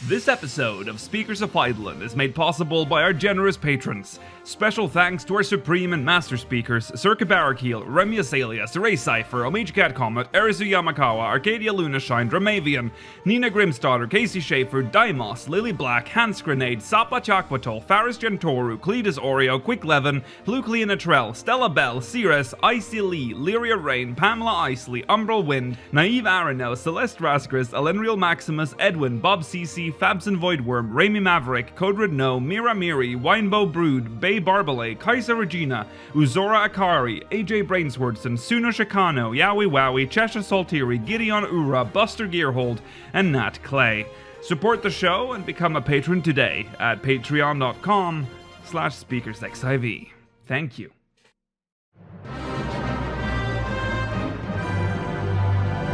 This episode of Speakers of Eidolon is made possible by our generous patrons. Special thanks to our Supreme and Master Speakers, Circa Barrakiel, Remy Azalea, Saray Cypher, Omega Cat Comet, Erisu Yamakawa, Arcadia Lunashine, Dramavian, Nina Grimsdaughter, Casey Schaefer, Dimos, Lily Black, Hans Grenade, Sapa Chakwatol, Faris Gentoru, Cletus Oreo, Quick Levin, Luclean Atrell, Stella Bell, Ceres, Icy Lee, Lyria Rain, Pamela Isley, Umbral Wind, Naive Arano, Celeste Rasgris, Elenriel Maximus, Edwin, Bob CC, Fabson Voidworm, Raimi Maverick, Codred No, Mira Miri, Winebow Brood, Bay Barbalay, Kaiser Regina, Uzora Akari, AJ Brainswordson, Suno Shikano, Yowie Wowie, Chesha Saltiri, Gideon Ura, Buster Gearhold, and Nat Clay. Support the show and become a patron today at patreon.com/speakersxiv. Thank you.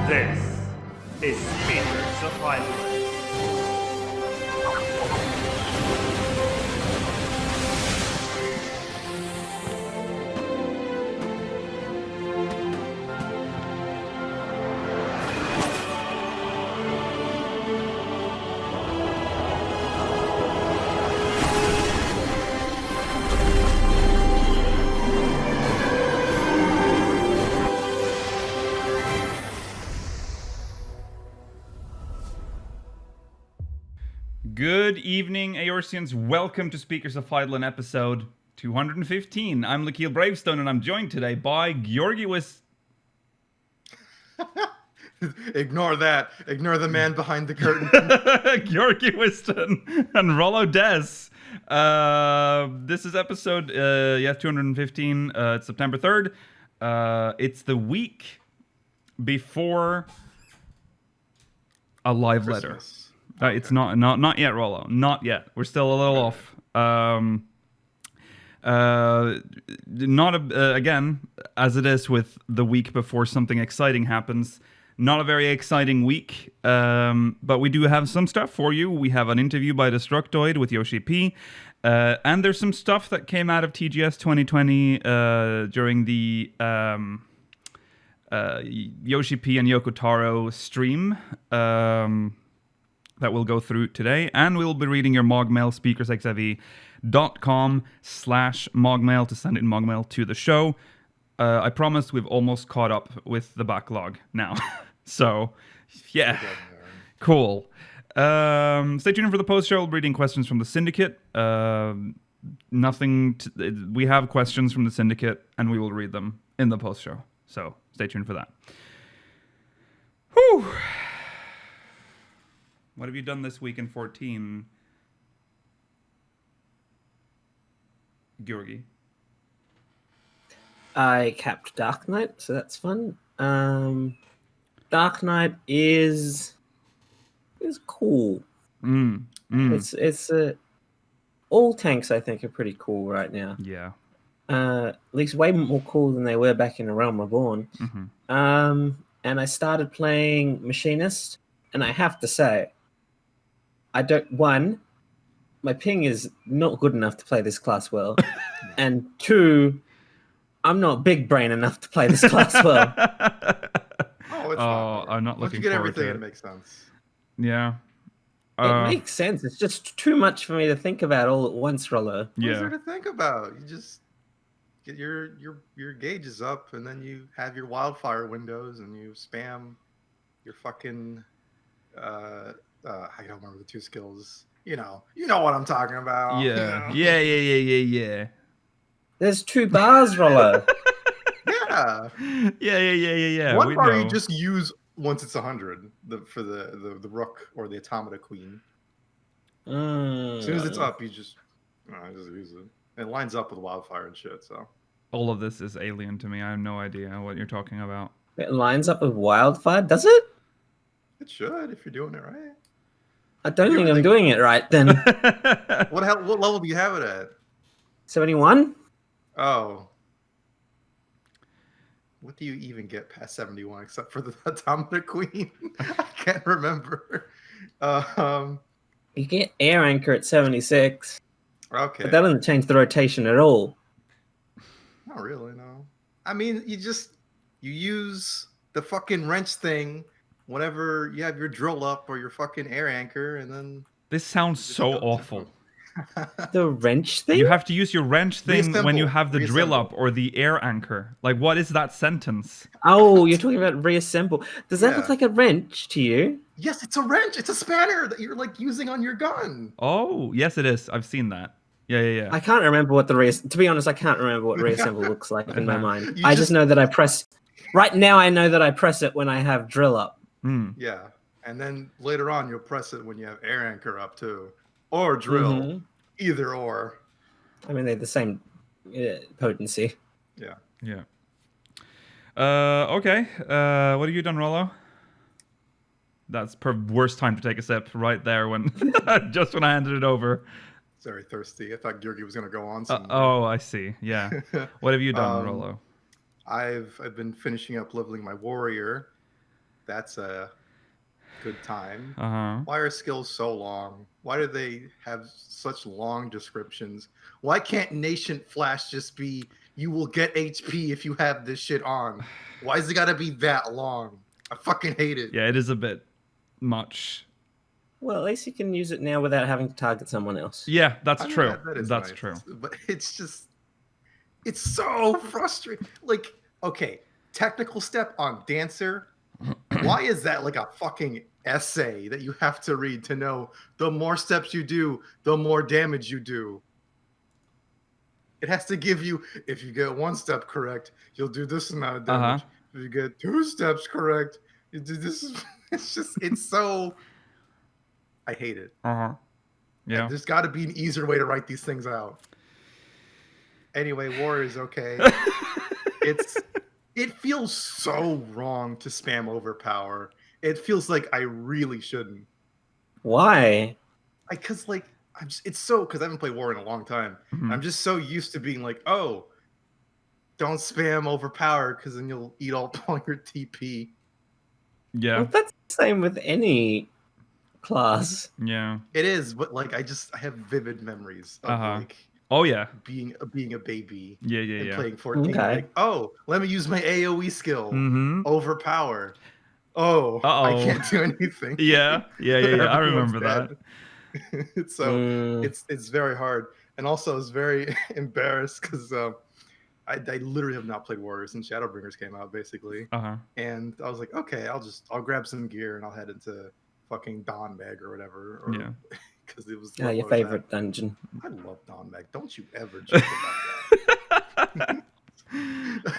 This is Speakers of Eidolon. Good evening, Eorzeans. Welcome to Speakers of Eidolon episode 215. I'm Lakeel Bravestone, and I'm joined today by Georgi Ignore that. Ignore the man behind the curtain. Georgi Wiston and Rollo Des. This is episode 215. It's September 3rd. It's the week before a live letter. Okay. It's not yet, Rollo. Not yet. We're still a little off. Again, as it is with the week before something exciting happens. Not a very exciting week, but we do have some stuff for you. We have an interview by Destructoid with Yoshi-P, and there's some stuff that came out of TGS 2020 during the Yoshi-P and Yoko-Taro stream. That we'll go through today, and we'll be reading your MogMail, speakersxiv.com/MogMail to send in MogMail to the show. I promise we've almost caught up with the backlog now. So, yeah, cool. Stay tuned for the post-show. We'll be reading questions from the Syndicate. We have questions from the Syndicate, and we will read them in the post-show. So, stay tuned for that. Whew! What have you done this week in 14, Georgi? I capped Dark Knight, so that's fun. Dark Knight is cool. It's all tanks I think are pretty cool right now. Yeah. At least way more cool than they were back in The Realm Reborn. Mm-hmm. And I started playing Machinist, and I have to say, my ping is not good enough to play this class well, and 2, I'm not big brain enough to play this class well. I'm not looking forward to it. It makes sense. Yeah. It makes sense. It's just too much for me to think about all at once, Rollo. What is there to think about? You just get your gauges up, and then you have your wildfire windows, and you spam your fucking I don't remember the 2 skills. You know what I'm talking about. Yeah. You know? Yeah. There's 2 bars, Rollo. Yeah. Yeah. One bar you just use once it's 100 for the Rook or the Automata Queen. As soon as it's up, you just use it. It lines up with wildfire and shit. So all of this is alien to me. I have no idea what you're talking about. It lines up with wildfire, does it? It should if you're doing it right. I don't think I'm doing it right then. What level do you have it at? 71? Oh. What do you even get past 71 except for the Automata Queen? I can't remember. You get Air Anchor at 76. Okay. But that doesn't change the rotation at all. Not really, no. I mean, you use the fucking wrench thing whenever you have your drill up or your fucking air anchor, and then This sounds so awful. The wrench thing? You have to use your wrench thing when you Reassemble. have the drill up Reassemble. or the air anchor. Like, what is that sentence? Oh, you're talking about reassemble. Does that look Yeah. like a wrench to you? Yes, it's a wrench. It's a spanner that you're like using on your gun. Oh, yes, it is. I've seen that. Yeah. I can't remember what to be honest, I can't remember what reassemble looks like in my mind. You I just- just know that I press right now I know that I press it when I have drill up. Yeah, and then later on you'll press it when you have air anchor up too, or drill, Mhm. either or. I mean, they're the same potency. Yeah. Okay. What have you done, Rollo? That's worst time to take a sip right there when just when I handed it over. Very thirsty. I thought Georgi was gonna go on. Oh, I see. Yeah. What have you done, Rollo? I've been finishing up leveling my warrior. That's a good time. Why are skills so long? Why do they have such long descriptions? Why can't Nascent Flash just be you will get HP if you have this shit on? Why is it gotta be that long? I fucking hate it. Yeah, it is a bit much. Well, at least you can use it now without having to target someone else. Yeah, that's true. That is That's nice. true. But it's so frustrating. Like, okay, technical step on Dancer. Why is that like a fucking essay that you have to read to know the more steps you do, the more damage you do? It has to give you, if you get one step correct, you'll do this amount of damage. If you get 2 steps correct, you do this. It's so... I hate it. Yeah. There's got to be an easier way to write these things out. Anyway, Warrior's okay. It feels so wrong to spam overpower. It feels like I really shouldn't. Why? Because I haven't played Warrior in a long time. I'm just so used to being like, oh, don't spam overpower because then you'll eat all your TP. Yeah. Well, that's the same with any class. Yeah. It is, but I have vivid memories of Oh yeah. being a baby. Yeah. Playing 14. Okay. Like, oh, let me use my AoE skill. Overpower. Oh, I can't do anything. Yeah. I remember that. So it's very hard, and also I was very embarrassed because I literally have not played Warrior since Shadowbringers came out, basically. And I was like, okay, I'll grab some gear and I'll head into fucking Dawn Meg or whatever. Or, because it was your favorite dungeon. I love Dawn Meg. Don't you ever joke about that.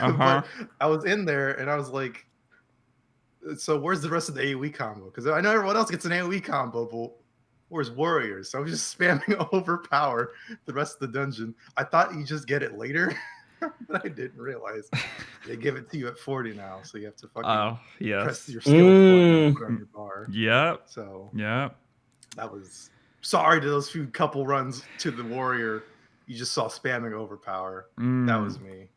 But I was in there and I was like, so where's the rest of the AoE combo? Because I know everyone else gets an AoE combo, but where's Warriors? So I was just spamming overpower the rest of the dungeon. I thought you just get it later, but I didn't realize they give it to you at 40 now, so you have to fucking press your skill and put on your bar. So that was sorry to those few couple runs to the Warrior. You just saw spamming overpower. That was me.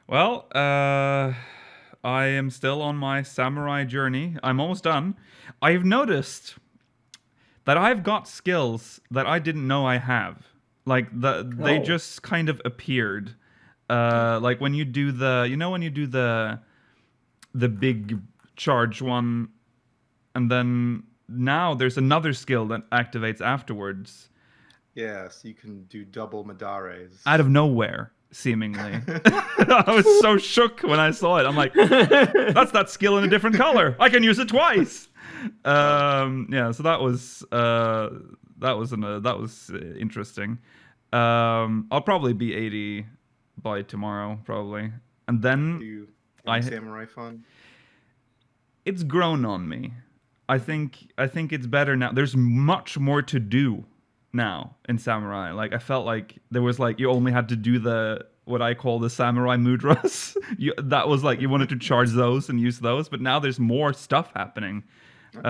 Well, I am still on my samurai journey. I'm almost done. I've noticed that I've got skills that I didn't know I have. Like they just kind of appeared. Like when you do the big charge one, and then now there's another skill that activates afterwards. Yeah, so you can do double Madares. Out of nowhere, seemingly. I was so shook when I saw it. I'm like, that's that skill in a different color. I can use it twice. So that was interesting. I'll probably be 80 by tomorrow, probably. And then Samurai fun. It's grown on me. I think it's better now. There's much more to do now in Samurai. Like I felt like there was you only had to do what I call the Samurai mudras. That was you wanted to charge those and use those, but now there's more stuff happening. It's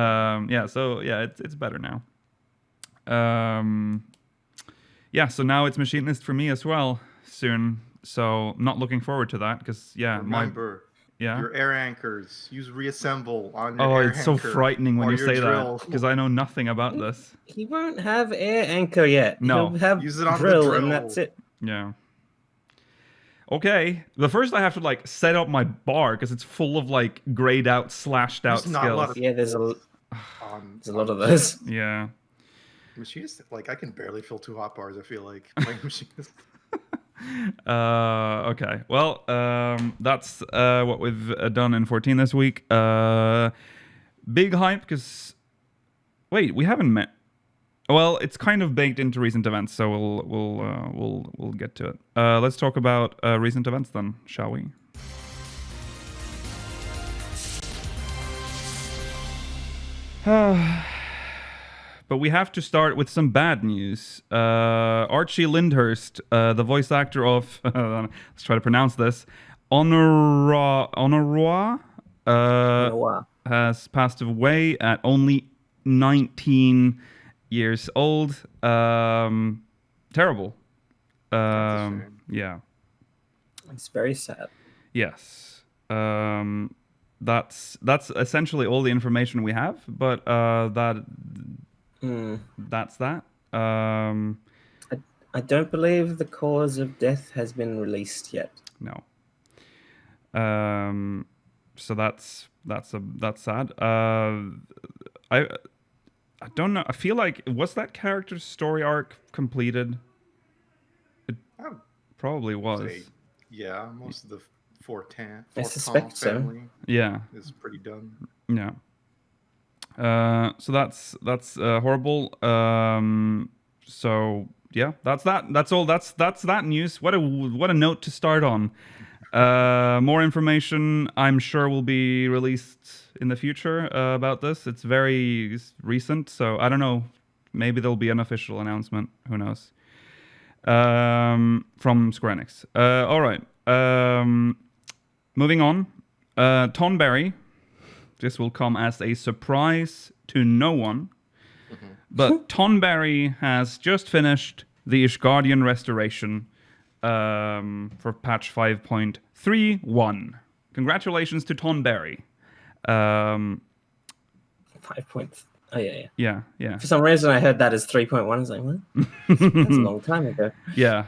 better now. So now it's machinist for me as well soon. So not looking forward to that because remember. Your air anchors. Use reassemble on your Oh, air it's so anchor frightening when you say drill. that because I know nothing about this. He won't have air anchor yet. No. He'll have Use it on drill, the drill, and that's it. Yeah. Okay. The first I have to set up my bar because it's full of grayed out, slashed out There's not a lot skills. of- Yeah, there's a There's a lot of those. Yeah. Machinist, like, I can barely fill 2 hotbars, I feel like, playing Machinist. Okay. Well, that's what we've done in 14 this week. Big hype because wait, we haven't met. Well, it's kind of baked into recent events, so we'll get to it. Let's talk about recent events then, shall we? But we have to start with some bad news. Archie Lindhurst, the voice actor of let's try to pronounce this, Honoroi, has passed away at only 19 years old. Terrible. Yeah. It's very sad. Yes. That's essentially all the information we have, but that's that. I don't believe the cause of death has been released yet. No. So that's sad. I don't know. I feel like, was that character's story arc completed? It probably was. Yeah, most of the Fortan I suspect so. family Yeah, is pretty done. Yeah. So that's horrible. So yeah, that's that. That's all. That's that news. What a note to start on. More information, I'm sure, will be released in the future about this. It's very recent, so I don't know. Maybe there'll be an official announcement. Who knows? From Square Enix. All right. Moving on. Tonberry. This will come as a surprise to no one. But Tonberry has just finished the Ishgardian restoration for patch 5.31. Congratulations to Tonberry. 5 points. Oh, yeah. Yeah. For some reason, I heard that as 3.1. I was like, what? That's a long time ago. Yeah.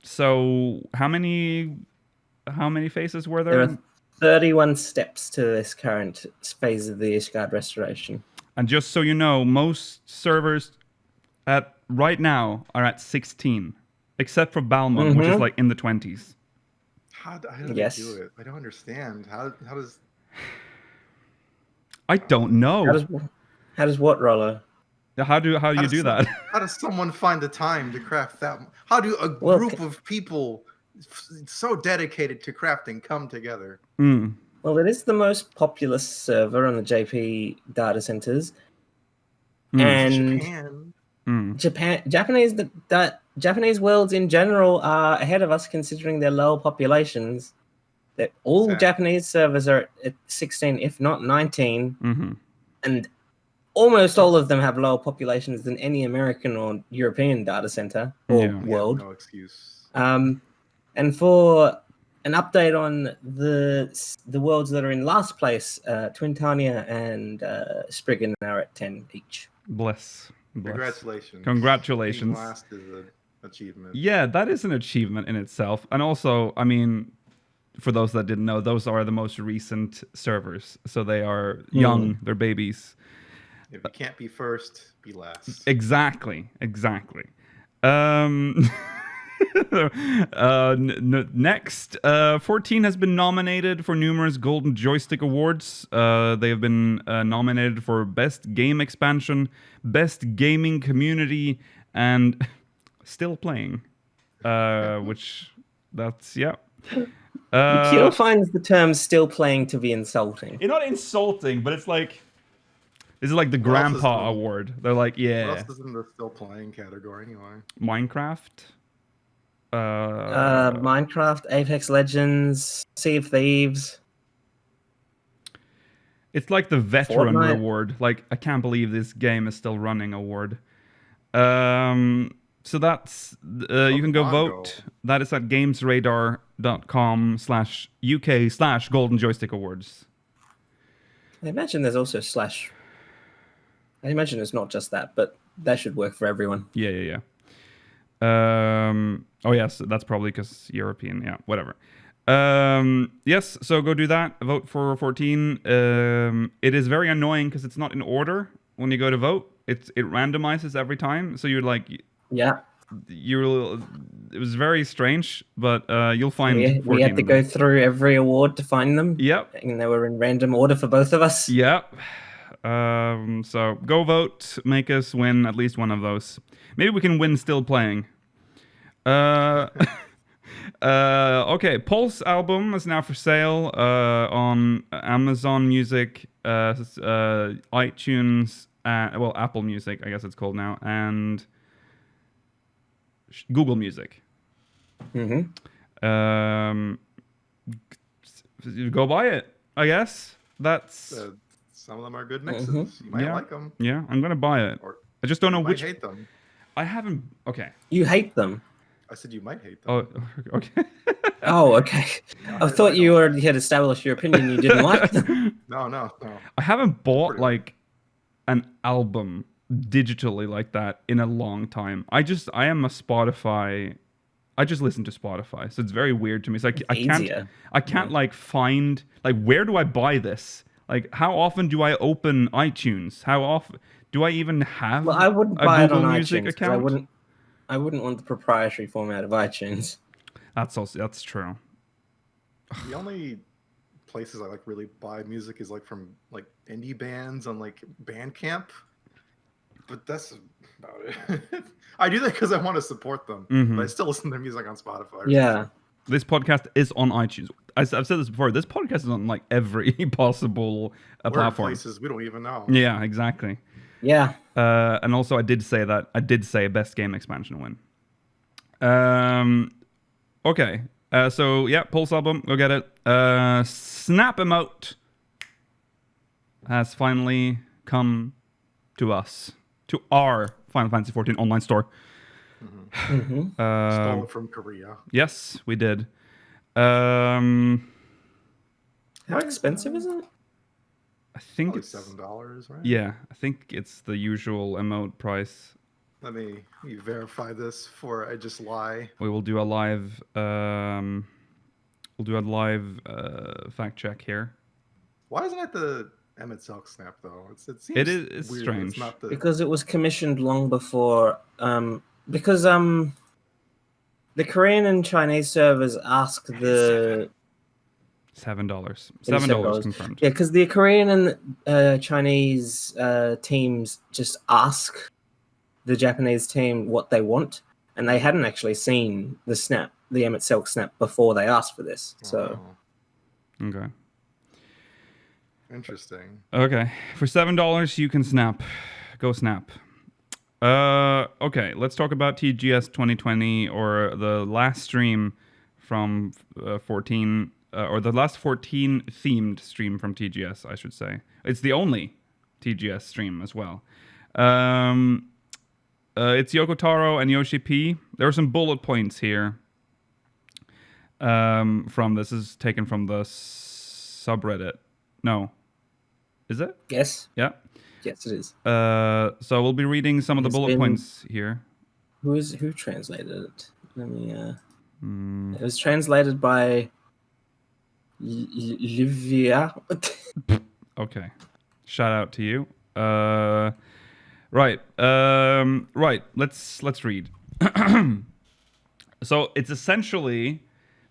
So how many phases were there? There are 31 steps to this current phase of the Ishgard restoration. And just so you know, most servers at right now are at 16, except for Balmung, which is like in the 20s. How do they do it? I don't understand. How does... I don't know. How does what, Rollo? How do you do that? How does someone find the time to craft that? How do a group of people so dedicated to crafting come together? Well, it is the most populous server on the JP data centers, and Japanese worlds in general are ahead of us considering their lower populations. That all Japanese servers are at 16, if not 19, and almost all of them have lower populations than any American or European data center or world. No excuse. And for an update on the worlds that are in last place, Twintania and Spriggan are at 10 each. Bless. Congratulations. Congratulations. Being last is an achievement. Yeah, that is an achievement in itself. And also, I mean, for those that didn't know, those are the most recent servers. So they are young, they're babies. If you can't be first, be last. Exactly. Next, 14 has been nominated for numerous Golden Joystick Awards. They have been nominated for Best Game Expansion, Best Gaming Community, and Still Playing. Which, that's, yeah. Kyo finds the term "still playing" to be insulting. It's not insulting, but it's like... This is like the Grandpa Award. They're like, yeah. What else is in the still playing category anyway? Minecraft? Minecraft, Apex Legends, Sea of Thieves. It's like the veteran Fortnite. reward. Like, I can't believe this game is still running award. So that's, you can go vote. That is at gamesradar.com/UK/Golden Joystick Awards. I imagine there's also / I imagine it's not just that, but that should work for everyone. Yeah. Oh yes, that's probably because European. Yeah, whatever. Yes, so go do that. Vote for 14. It is very annoying because it's not in order when you go to vote. It randomizes every time. So you're like, Yeah. it was very strange, but you'll find We had to go through every award to find them. Yep. And they were in random order for both of us. Yep. So go vote, make us win at least one of those. Maybe we can win still playing. Okay, Pulse album is now for sale on Amazon Music, iTunes, well, Apple Music, I guess it's called now, and Google Music. Mm-hmm. Go buy it, I guess. That's some of them are good mixes. Mm-hmm. You might like them. Yeah, I'm gonna buy it. Or I just don't know you which. might hate them. I haven't. Okay. You hate them. I said you might hate them. Oh, okay. Oh, okay. I thought you already had established your opinion. You didn't like them. No. I haven't bought like an album digitally like that in a long time. I am a Spotify. I just listen to Spotify, so it's very weird to me. It's like I can't like find like where do I buy this? Like how often do I open iTunes? How often do I even have? Well, I wouldn't a buy Google it on Music iTunes. account? I wouldn't want the proprietary format of iTunes. That's true. The only places I like really buy music is like from like indie bands on like Bandcamp. But that's about it. I do that because I want to support them, but I still listen to their music on Spotify. Yeah. This podcast is on iTunes. I've said this before. This podcast is on like every possible platform. Places we don't even know. Yeah, exactly. Yeah. And also, I did say best game expansion win. Okay. So yeah, Pulse album, go get it. Snap emote has finally come to us, to our Final Fantasy XIV online store. Stole it from Korea. Yes, we did. How expensive is it? I think Probably it's $7, right? Yeah, I think it's the usual emote price. Let me verify this before I just lie. We will do a live fact check here. Why isn't it the Emmett Silk Snap though? It seems it's weird. strange. It's not the... Because it was commissioned long before. Because the Korean and Chinese servers ask the $7. $7 confirmed. Yeah, because the Korean and Chinese teams just ask the Japanese team what they want, and they hadn't actually seen the Emmett Silk Snap before they asked for this. So, Okay. Interesting. Okay, for $7 you can snap. Go snap. Okay, let's talk about TGS 2020 or the last stream from 14. Or the last 14 themed stream from TGS, I should say. It's the only TGS stream as well. It's Yoko-Taro and Yoshi-P. There are some bullet points here. From this is taken from the subreddit. No, is it? yes. Yeah. Yes, it is. So we'll be reading some of the bullet points here. Who translated it? Let me. It was translated by Livia. Okay. Shout out to you. Right. Let's read. So it's essentially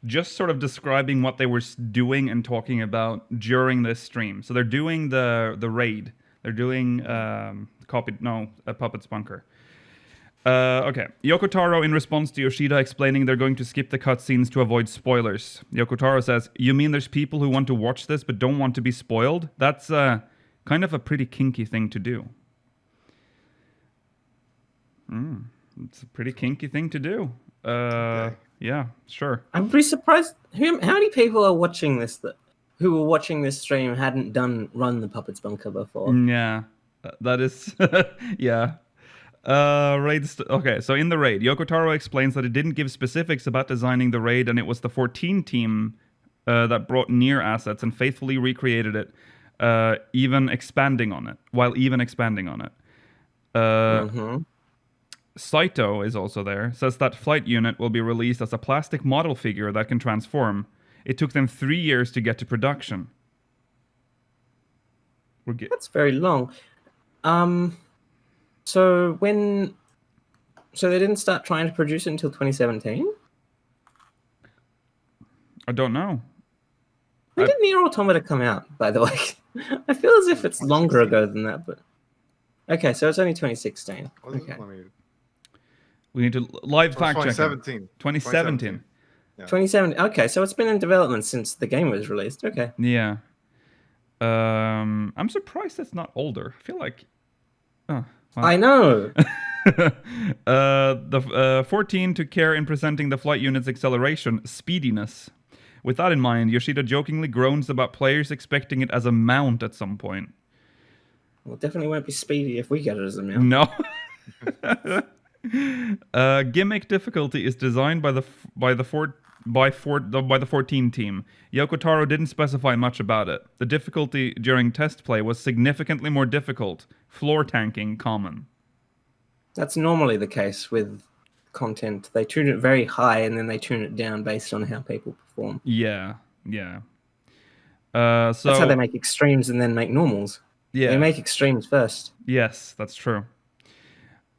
just sort of describing what they were doing and talking about during this stream. So they're doing the raid. They're doing Puppet's Bunker. Okay. Yoko-Taro in response to Yoshida explaining they're going to skip the cutscenes to avoid spoilers. Yoko-Taro says, "You mean there's people who want to watch this but don't want to be spoiled? That's kind of a pretty kinky thing to do." It's a pretty kinky thing to do. Okay. Yeah, sure. I'm pretty surprised. How many people are watching this who were watching this stream hadn't run the Puppet's Bunker before? Yeah, that is... yeah. Raid. Okay, so in the raid, Yoko-Taro explains that it didn't give specifics about designing the raid, and it was the 14 team that brought Nier assets and faithfully recreated it, while even expanding on it. Saito is also there, says that Flight Unit will be released as a plastic model figure that can transform. It took them 3 years to get to production. That's very long. So they didn't start trying to produce it until 2017? I don't know. When did Nier Automata come out, by the way? I feel as if it's longer ago than that, but... Okay, so it's only 2016. Okay. We need to live fact check. 2017. 2017. Yeah. 2017. Okay, so it's been in development since the game was released. Okay. Yeah. I'm surprised it's not older. I feel like... Oh, well. I know. The 14 took care in presenting the flight unit's acceleration, speediness. With that in mind, Yoshida jokingly groans about players expecting it as a mount at some point. Well, definitely won't be speedy if we get it as a mount. No. Gimmick difficulty is designed by the 14 team. Yoko-Taro didn't specify much about it. The difficulty during test play was significantly more difficult. Floor tanking common. That's normally the case with content. They tune it very high and then they tune it down based on how people perform. Yeah. So that's how they make extremes and then make normals. Yeah. They make extremes first. Yes, that's true.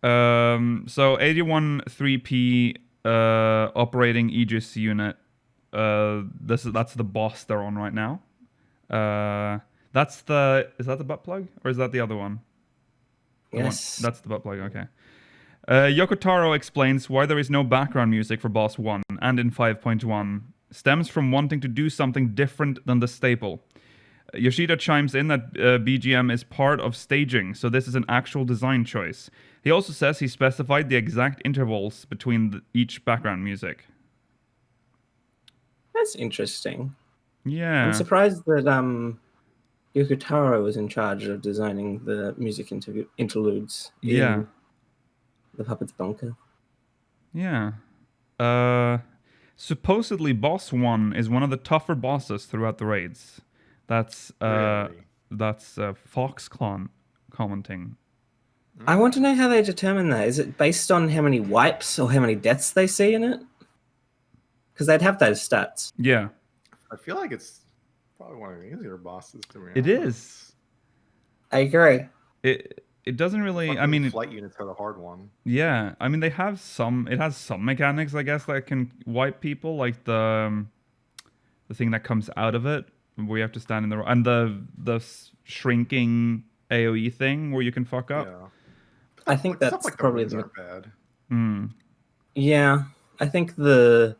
So 81-3P operating Aegis unit. That's the boss they're on right now. Is that the butt plug or is that the other one? Yes. That's the butt plug, okay. Yoko-Taro explains why there is no background music for Boss 1 and in 5.1 stems from wanting to do something different than the staple. Yoshida chimes in that BGM is part of staging, so this is an actual design choice. He also says he specified the exact intervals between each background music. That's interesting. Yeah. I'm surprised that Yoko-Taro was in charge of designing the music interludes in the Puppet's Bunker. Yeah. Supposedly Boss 1 is one of the tougher bosses throughout the raids. That's Foxclon commenting. I want to know how they determine that. Is it based on how many wipes or how many deaths they see in it? Because they'd have those stats. Yeah. I feel like it's probably one of the easier bosses to me. It is. I agree. It doesn't really. I mean, flight units are the hard one. Yeah, I mean they have some. It has some mechanics, I guess, that can wipe people, like the thing that comes out of it, where you have to stand in the and the shrinking AOE thing where you can fuck up. Yeah. I think that's like probably the bad. Yeah, I think the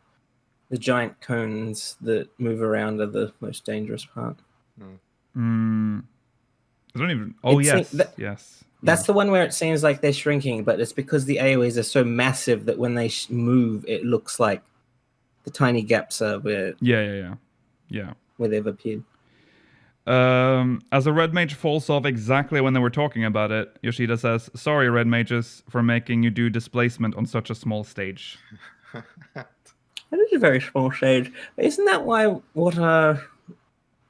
giant cones that move around are the most dangerous part. I don't even. Oh yes, yes. That's the one where it seems like they're shrinking, but it's because the AOEs are so massive that when they move, it looks like the tiny gaps are where. Yeah. Where they've appeared. As a red mage falls off exactly when they were talking about it, Yoshida says, "Sorry, red mages, for making you do displacement on such a small stage." That is a very small stage. Isn't that why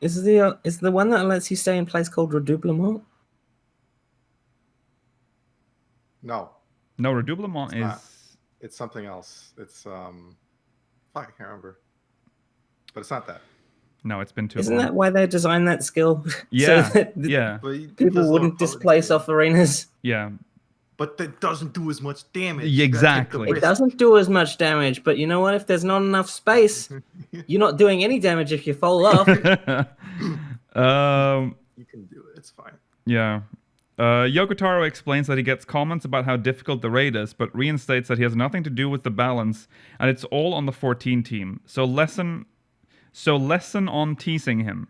is the one that lets you stay in place called Redoublement? No, Redoublement is. It's something else. It's I can't remember, but it's not that. No, it's been too Isn't long. that why they designed that skill? Yeah, so that people wouldn't displace off arenas. Yeah. But that doesn't do as much damage. Exactly. It doesn't do as much damage, but you know what? If there's not enough space, you're not doing any damage if you fall off. You can do it. It's fine. Yeah. Yoko-Taro explains that he gets comments about how difficult the raid is, but reinstates that he has nothing to do with the balance, and it's all on the 14 team. So lesson on teasing him.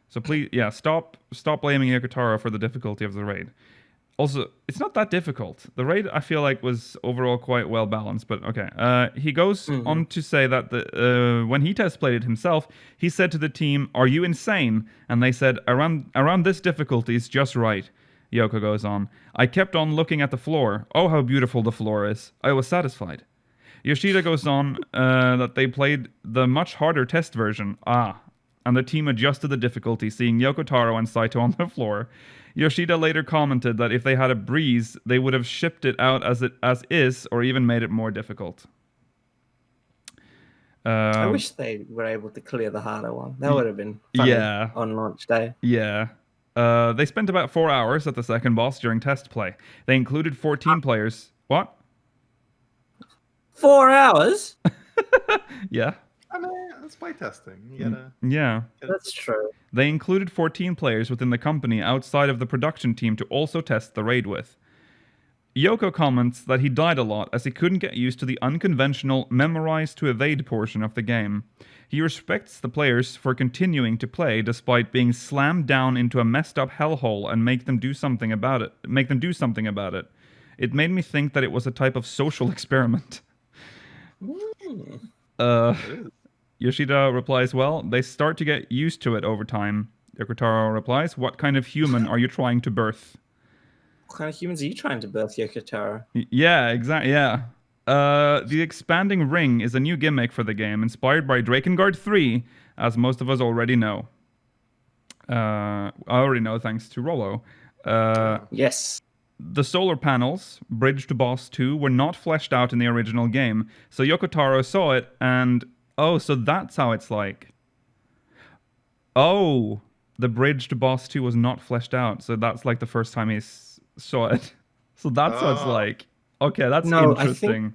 So please, stop blaming Yoko-Taro for the difficulty of the raid. Also, it's not that difficult. The raid, I feel like, was overall quite well balanced, but okay. He goes on to say that when he test played it himself, he said to the team, "Are you insane?" And they said, around this difficulty is just right. Yoko goes on, "I kept on looking at the floor. Oh, how beautiful the floor is. I was satisfied." Yoshida goes on that they played the much harder test version. And the team adjusted the difficulty, seeing Yoko-Taro and Saito on the floor. Yoshida later commented that if they had a breeze, they would have shipped it out as is, or even made it more difficult. I wish they were able to clear the harder one. That would have been funny on launch day. Yeah. They spent about 4 hours at the second boss during test play. They included 14 players. What? 4 hours? Yeah. I mean, that's playtesting. You gotta. Yeah. That's true. They included 14 players within the company outside of the production team to also test the raid with. Yoko comments that he died a lot as he couldn't get used to the unconventional memorize to evade portion of the game. He respects the players for continuing to play despite being slammed down into a messed up hellhole and make them do something about it. It made me think that it was a type of social experiment. Yoshida replies, well, they start to get used to it over time. Yoko-Taro replies, what kind of human are you trying to birth? What kind of humans are you trying to birth, Yoko-Taro? Yeah, exactly, yeah. The expanding ring is a new gimmick for the game, inspired by Drakengard 3, as most of us already know. I already know thanks to Rollo. Yes. The solar panels, Bridge to Boss 2, were not fleshed out in the original game, so Yoko-Taro saw it and... Oh, so that's how it's like. Oh, the Bridge to Boss 2 was not fleshed out, so that's like the first time he saw it. So that's what it's like. Okay, that's interesting.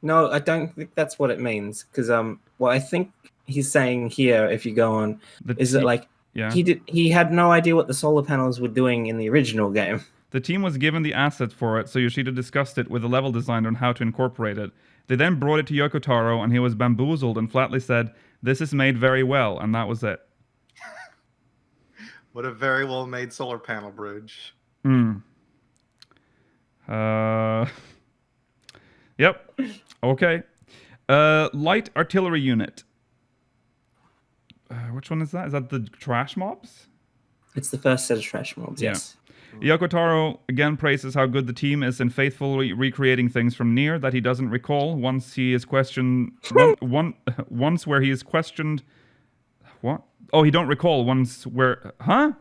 No, I don't think that's what it means. Because what I think he's saying here, if you go on, is that like he had no idea what the solar panels were doing in the original game. The team was given the assets for it, so Yoshida discussed it with the level designer on how to incorporate it. They then brought it to Yoko-Taro, and he was bamboozled and flatly said, "This is made very well," and that was it. What a very well made solar panel bridge. Yep. Okay. Light artillery unit. Which one is that? Is that the trash mobs? It's the first set of trash mobs, yes. Yoko-Taro again praises how good the team is in faithfully recreating things from Nier that he doesn't recall once he is questioned. Once where he is questioned. What? Oh, he don't recall once where. Huh?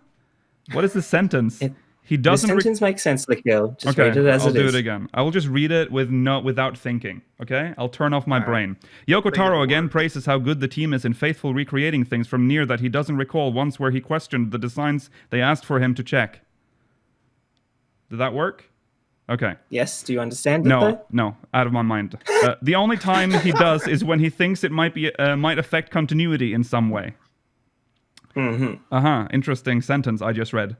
What is the sentence? He doesn't. The sentence makes sense, Nikhil. Just read it as I'll it do is. it again. I will just read it without thinking. Okay, I'll turn off my brain. Yoko-Taro again praises how good the team is in faithful recreating things from Nier that he doesn't recall once where he questioned the designs they asked for him to check. Did that work? Okay. Yes. Do you understand it, though? No, out of my mind. The only time he does is when he thinks it might affect continuity in some way. Interesting sentence I just read.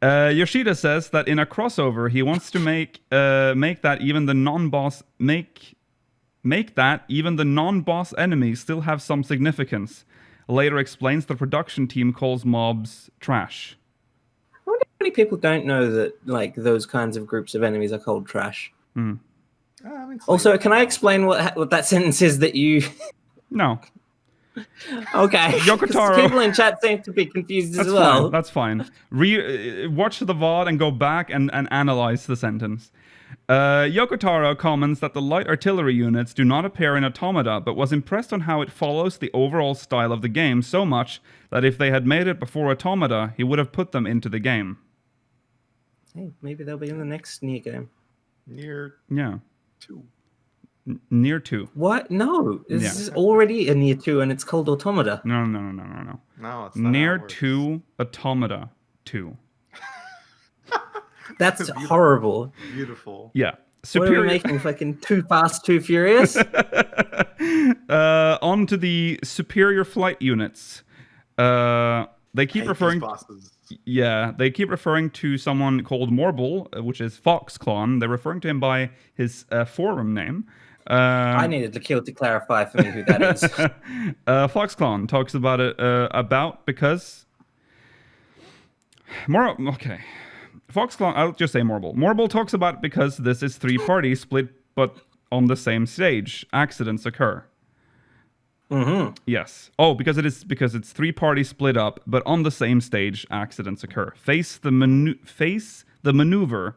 Yoshida says that in a crossover he wants to make that even the non-boss enemies still have some significance. Later explains the production team calls mobs trash. I wonder how many people don't know that like those kinds of groups of enemies are called trash. Also, can I explain what that sentence is that you? No. Okay. Yoko-Taro. People in chat seem to be confused as well. That's fine. Watch the VOD and go back and analyze the sentence. Yoko-Taro comments that the light artillery units do not appear in Automata, but was impressed on how it follows the overall style of the game so much that if they had made it before Automata, he would have put them into the game. Hey, maybe they'll be in the next Nier game. Nier 2. Nier 2. What? No, this is already a Nier 2 and it's called Automata. No. No, it's not. Nier 2 Automata 2. That's horrible. Beautiful. Yeah. What are we making? Fucking Too Fast, Too Furious? On to the superior flight units. They keep referring. Yeah, they keep referring to someone called Morble, which is FoxClon. They're referring to him by his forum name. I needed to kill to clarify for me who that is. FoxClon talks about it because. Okay. FoxClon, I'll just say Morble. Morble talks about it because this is 3 parties split, but on the same stage. Accidents occur. Yes. Oh, because it's 3 parties split up, but on the same stage, accidents occur. Face the maneuver,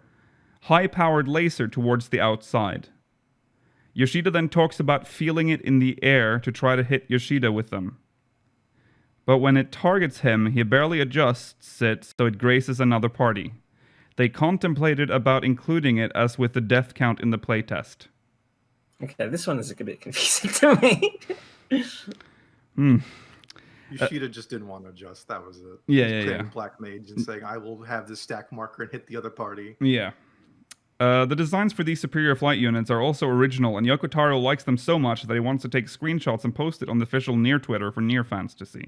high-powered laser towards the outside. Yoshida then talks about feeling it in the air to try to hit Yoshida with them. But when it targets him, he barely adjusts it so it graces another party. They contemplated about including it as with the death count in the playtest. Okay, this one is a bit confusing to me. Yoshida just didn't want to adjust. That was it. Yeah, He's yeah, playing yeah. Black Mage and saying, "I will have this stack marker and hit the other party." Yeah. The designs for these superior flight units are also original, and Yoko-Taro likes them so much that he wants to take screenshots and post it on the official Nier Twitter for Nier fans to see.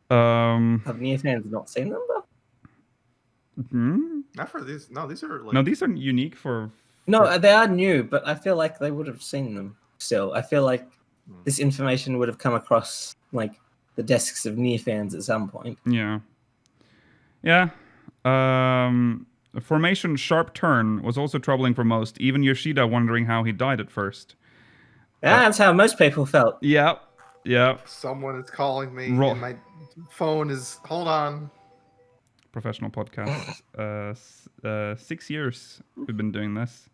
Have Nier fans not seen them though? Not for these. No, these are like. No, these are unique for. No, they are new, but I feel like they would have seen them still. I feel like this information would have come across like the desks of Nier fans at some point. Yeah. Yeah. Formation Sharp Turn was also troubling for most, even Yoshida wondering how he died at first. That's how most people felt. Yeah. Yeah. Someone is calling me, and my phone is. Hold on. Professional podcast. 6 years we've been doing this.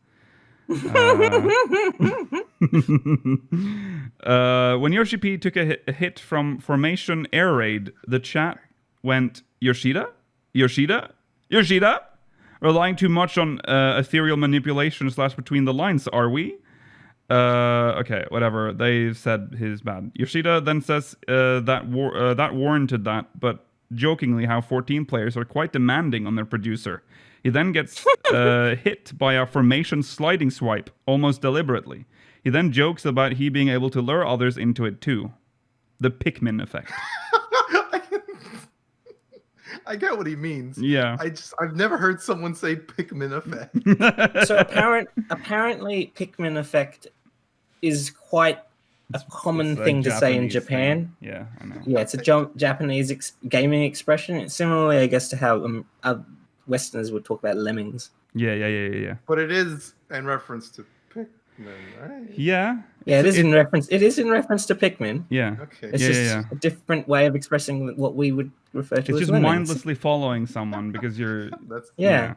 When Yoshi-P took a hit from Formation Air Raid, the chat went, Yoshida? Yoshida? Yoshida? Relying too much on ethereal manipulation / between the lines, are we? Okay, whatever. They said his bad. Yoshida then says that warranted that, but jokingly how 14 players are quite demanding on their producer. He then gets hit by a formation sliding swipe, almost deliberately. He then jokes about he being able to lure others into it too. The Pikmin effect. I get what he means. Yeah. I've never heard someone say Pikmin effect. So apparently Pikmin effect is quite a common thing to say in Japan. Thing. Yeah, I know. Yeah, it's a Japanese gaming expression. It's similarly, I guess, to how Westerners would talk about lemmings. Yeah. But it is in reference to Pikmin, right? Yeah. Yeah, it is in reference. It is in reference to Pikmin. Yeah. Okay. It's just a different way of expressing what we would refer to it's as just lemmings. mindlessly following someone because you're. Yeah.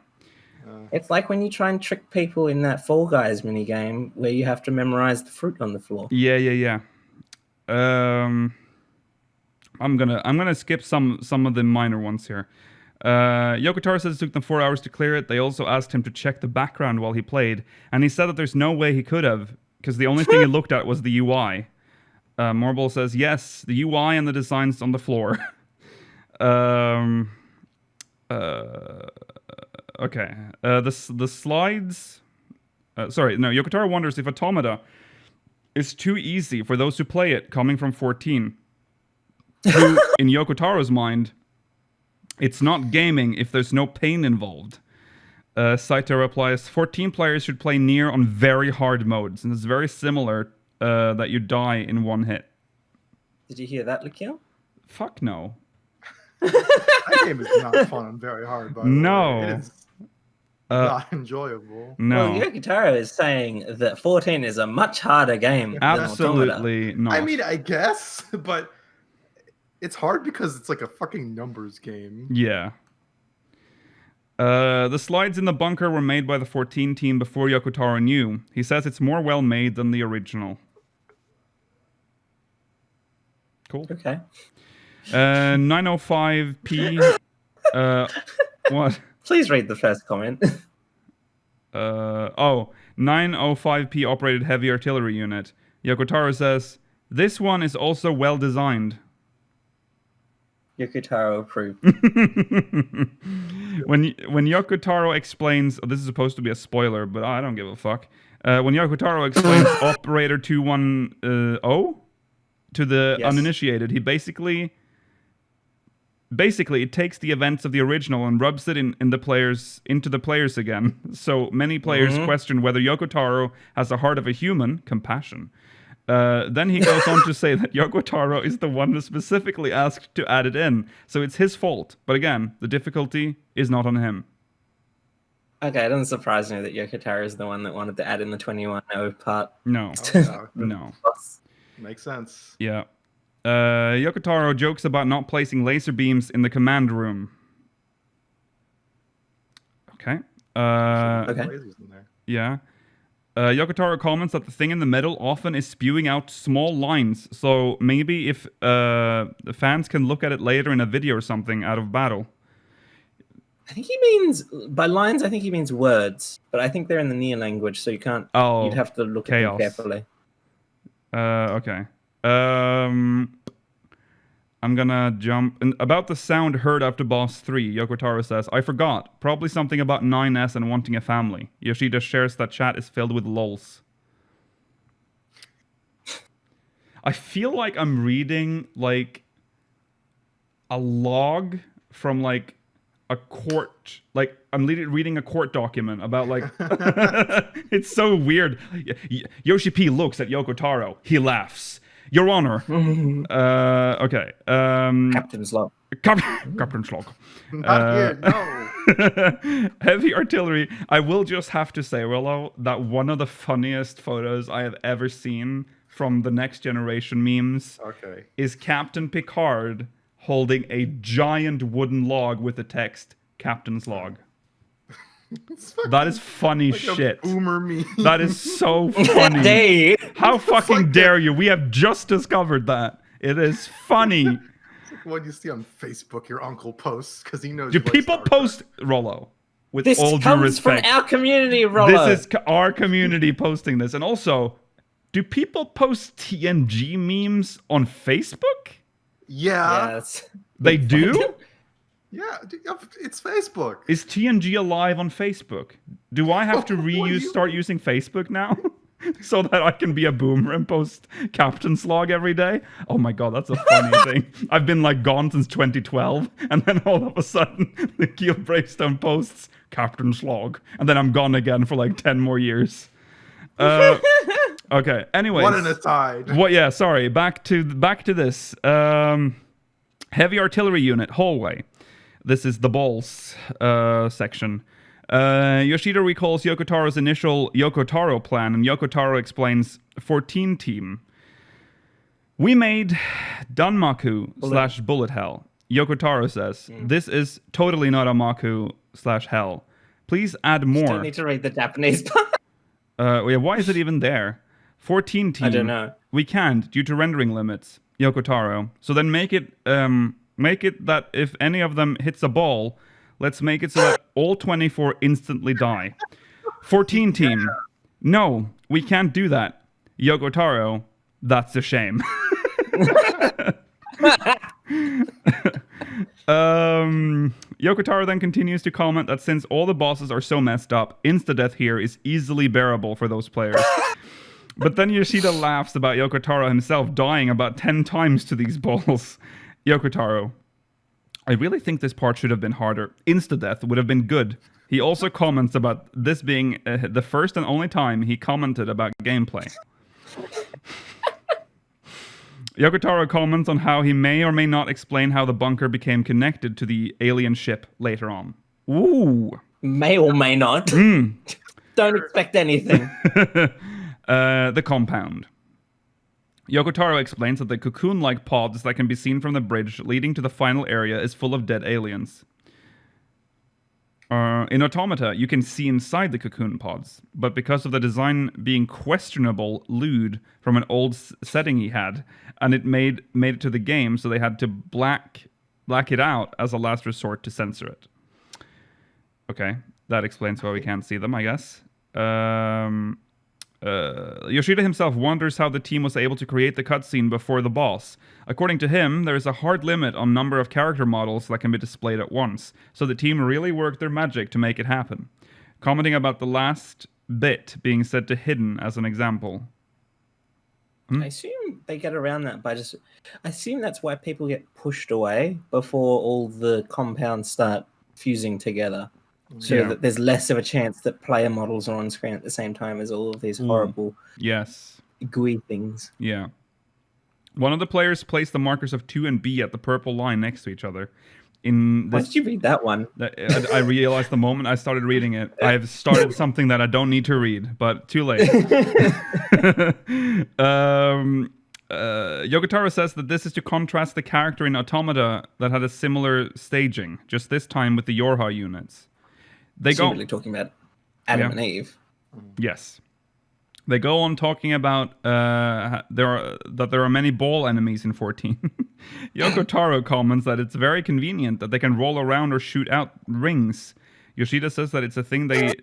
It's like when you try and trick people in that Fall Guys minigame where you have to memorize the fruit on the floor. Yeah. I'm gonna skip some of the minor ones here. Yoko-Taro says it took them 4 hours to clear it. They also asked him to check the background while he played, and he said that there's no way he could have because the only thing he looked at was the UI. Morbol says yes, the UI and the designs on the floor. Okay. The slides. Yoko-Taro wonders if Automata is too easy for those who play it, coming from 14. Who, in Yoko-Taro's mind, it's not gaming if there's no pain involved. Saito replies, 14 players should play Nier on very hard modes, and it's very similar that you die in one hit. Did you hear that, Lakil? Fuck no. That game is not fun and very hard, by the way. It is not enjoyable. No. Well, Yoko-Taro is saying that 14 is a much harder game. Absolutely not. I mean, I guess, but it's hard because it's like a fucking numbers game. Yeah. The slides in the bunker were made by the 14 team before Yoko-Taro knew. He says it's more well made than the original. Cool. Okay. 905p. What? Please read the first comment. 905p operated heavy artillery unit. Yoko-Taro says, this one is also well designed. Yoko-Taro approved. When Yoko-Taro explains, this is supposed to be a spoiler, but I don't give a fuck. When Yoko-Taro explains Operator 210 to the uninitiated, he basically it takes the events of the original and rubs it into the players again. So many players question whether Yoko-Taro has the heart of a human, compassion. Then he goes on to say that Yoko-Taro is the one who specifically asked to add it in, so it's his fault. But again, the difficulty is not on him. Okay, it doesn't surprise me that Yoko-Taro is the one that wanted to add in the 21.0 part. No. Oh, No. Makes sense. Yeah. Yoko-Taro jokes about not placing laser beams in the command room. Okay. Okay. Yeah. Yoko-Taro comments that the thing in the middle often is spewing out small lines, so maybe if the fans can look at it later in a video or something out of battle. I think he means by lines. I think he means words, but I think they're in the Nier language, so you can't. Oh, you'd have to look chaos. at them carefully. Okay. I'm gonna jump about the sound heard after boss 3. Yoko-Taro says, "I forgot. Probably something about 9S and wanting a family." Yoshida shares that chat is filled with lols. I feel like I'm reading like a log from like a court, like I'm reading a court document about like it's so weird. Yoshi-P looks at Yoko-Taro. He laughs. Your Honor. Okay. Captain's log. Captain's log. Not here, no. Heavy artillery. I will just have to say, Rollo, that one of the funniest photos I have ever seen from the Next Generation memes is Captain Picard holding a giant wooden log with the text "Captain's log." That is funny like shit. A boomer meme. That is so funny. How fucking like dare you? We have just discovered that. It is funny. It's like what you see on Facebook, your uncle posts because he knows. Do people post Rollo? With This all due comes respect, from our community, Rollo. this is our community posting this, and also, do people post TNG memes on Facebook? Yeah. Yes. They do? Yeah, it's Facebook. Is TNG alive on Facebook? Do I have to start using Facebook now? So that I can be a boomer and post Captain's log every day? Oh my god, that's a funny thing. I've been like gone since 2012, and then all of a sudden, the Keel Bravestone posts Captain's log, and then I'm gone again for like 10 more years. Okay, anyways. What an aside. What? Yeah, sorry. Back to this. Heavy artillery unit, hallway. This is the balls section. Yoshida recalls Yoko-Taro's initial Yoko-Taro plan, and Yoko-Taro explains 14 team. We made Danmaku / bullet hell. Yoko-Taro says, this is totally not a Maku / hell. Please add more. Don't need to read the Japanese part. Yeah, why is it even there? 14 team. I don't know. We can't due to rendering limits. Yoko-Taro. So then make it that if any of them hits a ball, let's make it so that all 24 instantly die. 14 team. No, we can't do that. Yoko-Taro, that's a shame. Yoko-Taro then continues to comment that since all the bosses are so messed up, insta-death here is easily bearable for those players. But then Yoshida laughs about Yoko-Taro himself dying about 10 times to these balls. Yoko-Taro, I really think this part should have been harder. Insta-death would have been good. He also comments about this being the first and only time he commented about gameplay. Yoko-Taro comments on how he may or may not explain how the bunker became connected to the alien ship later on. Ooh. May or may not. Don't expect anything. The compound. Yoko-Taro explains that the cocoon-like pods that can be seen from the bridge leading to the final area is full of dead aliens. In Automata, you can see inside the cocoon pods, but because of the design being questionable, lewd from an old setting he had, and it made it to the game, so they had to black it out as a last resort to censor it. Okay, that explains why we can't see them, I guess. Yoshida himself wonders how the team was able to create the cutscene before the boss. According to him, there is a hard limit on number of character models that can be displayed at once, so the team really worked their magic to make it happen. Commenting about the last bit being set to hidden as an example. I assume they get around that by just... I assume that's why people get pushed away before all the compounds start fusing together. So that there's less of a chance that player models are on screen at the same time as all of these horrible gooey things. Yeah. One of the players placed the markers of 2 and B at the purple line next to each other. Why did you read that one? I realized the moment I started reading it. I have started something that I don't need to read, but too late. Yoko-Taro says that this is to contrast the character in Automata that had a similar staging, just this time with the Yorha units. They go talking about Adam and Eve. Yes. They go on talking about there are many ball enemies in 14. Yoko-Taro comments that it's very convenient that they can roll around or shoot out rings. Yoshida says that it's a thing they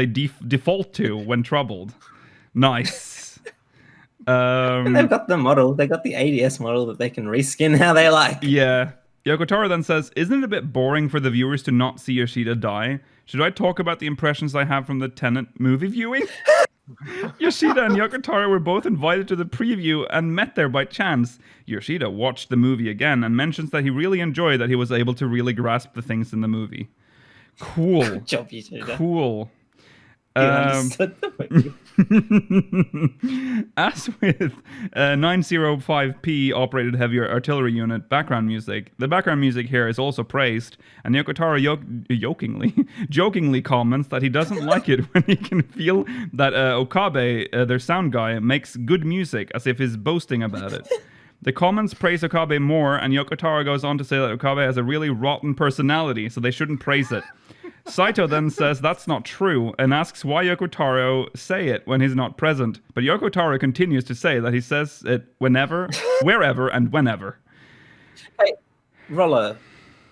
default to when troubled. Nice. And they've got the model. They got the ADS model that they can reskin how they like. Yeah. Yoko-Taro then says, "Isn't it a bit boring for the viewers to not see Yoshida die? Should I talk about the impressions I have from the Tenet movie viewing?" Yoshida and Yoko-Taro were both invited to the preview and met there by chance. Yoshida watched the movie again and mentions that he really enjoyed that he was able to really grasp the things in the movie. Cool. Good job, Yoshida. Cool. You understood the movie. As with 905P operated heavy artillery unit background music, the background music here is also praised, and Yoko-Taro jokingly comments that he doesn't like it when he can feel that Okabe, their sound guy, makes good music, as if he's boasting about it. The comments praise Okabe more, and Yoko-Taro goes on to say that Okabe has a really rotten personality, so they shouldn't praise it. Saito then says that's not true and asks why Yoko-Taro say it when he's not present. But Yoko-Taro continues to say that he says it whenever, wherever, and whenever. Hey, Rollo,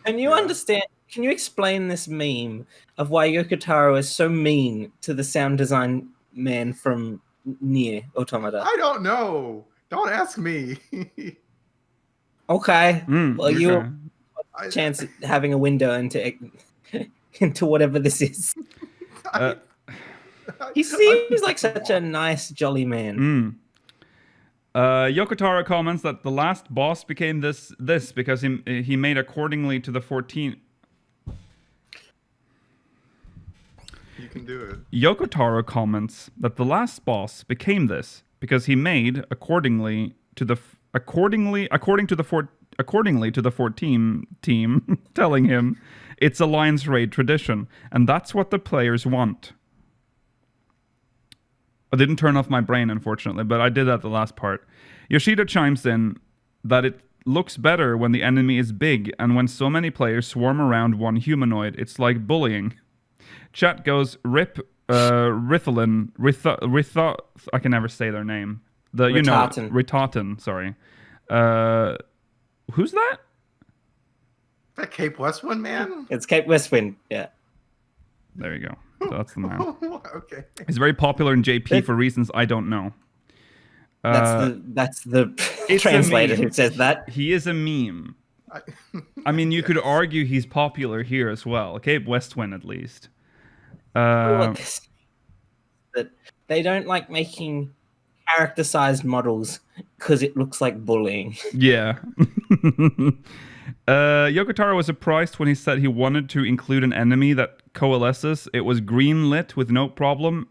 can you understand? Can you explain this meme of why Yoko-Taro is so mean to the sound design man from Nier Automata? I don't know. Don't ask me. Okay. Well, you're a chance at having a window into whatever this is. He seems like such a nice, jolly man. Yoko-Taro comments that the last boss became this because he made accordingly to the 14. You can do it. Yoko-Taro comments that the last boss became this because he made according to the 14 team telling him it's Alliance Raid tradition, and that's what the players want. I didn't turn off my brain, unfortunately, but I did at the last part. Yoshida chimes in that it looks better when the enemy is big, and when so many players swarm around one humanoid, it's like bullying. Chat goes, rip Rithalin, I can never say their name. Ritaten, sorry. Who's that? That Cape Westwind man? It's Cape Westwind, yeah. There you go. So that's the man. Okay. He's very popular in JP for reasons I don't know. That's the translator who says that. He is a meme. I mean, you could argue he's popular here as well. Cape Westwind, at least. That they don't like making character-sized models because it looks like bullying. Yeah. Yoko-Taro was surprised when he said he wanted to include an enemy that coalesces. It was greenlit with no problem,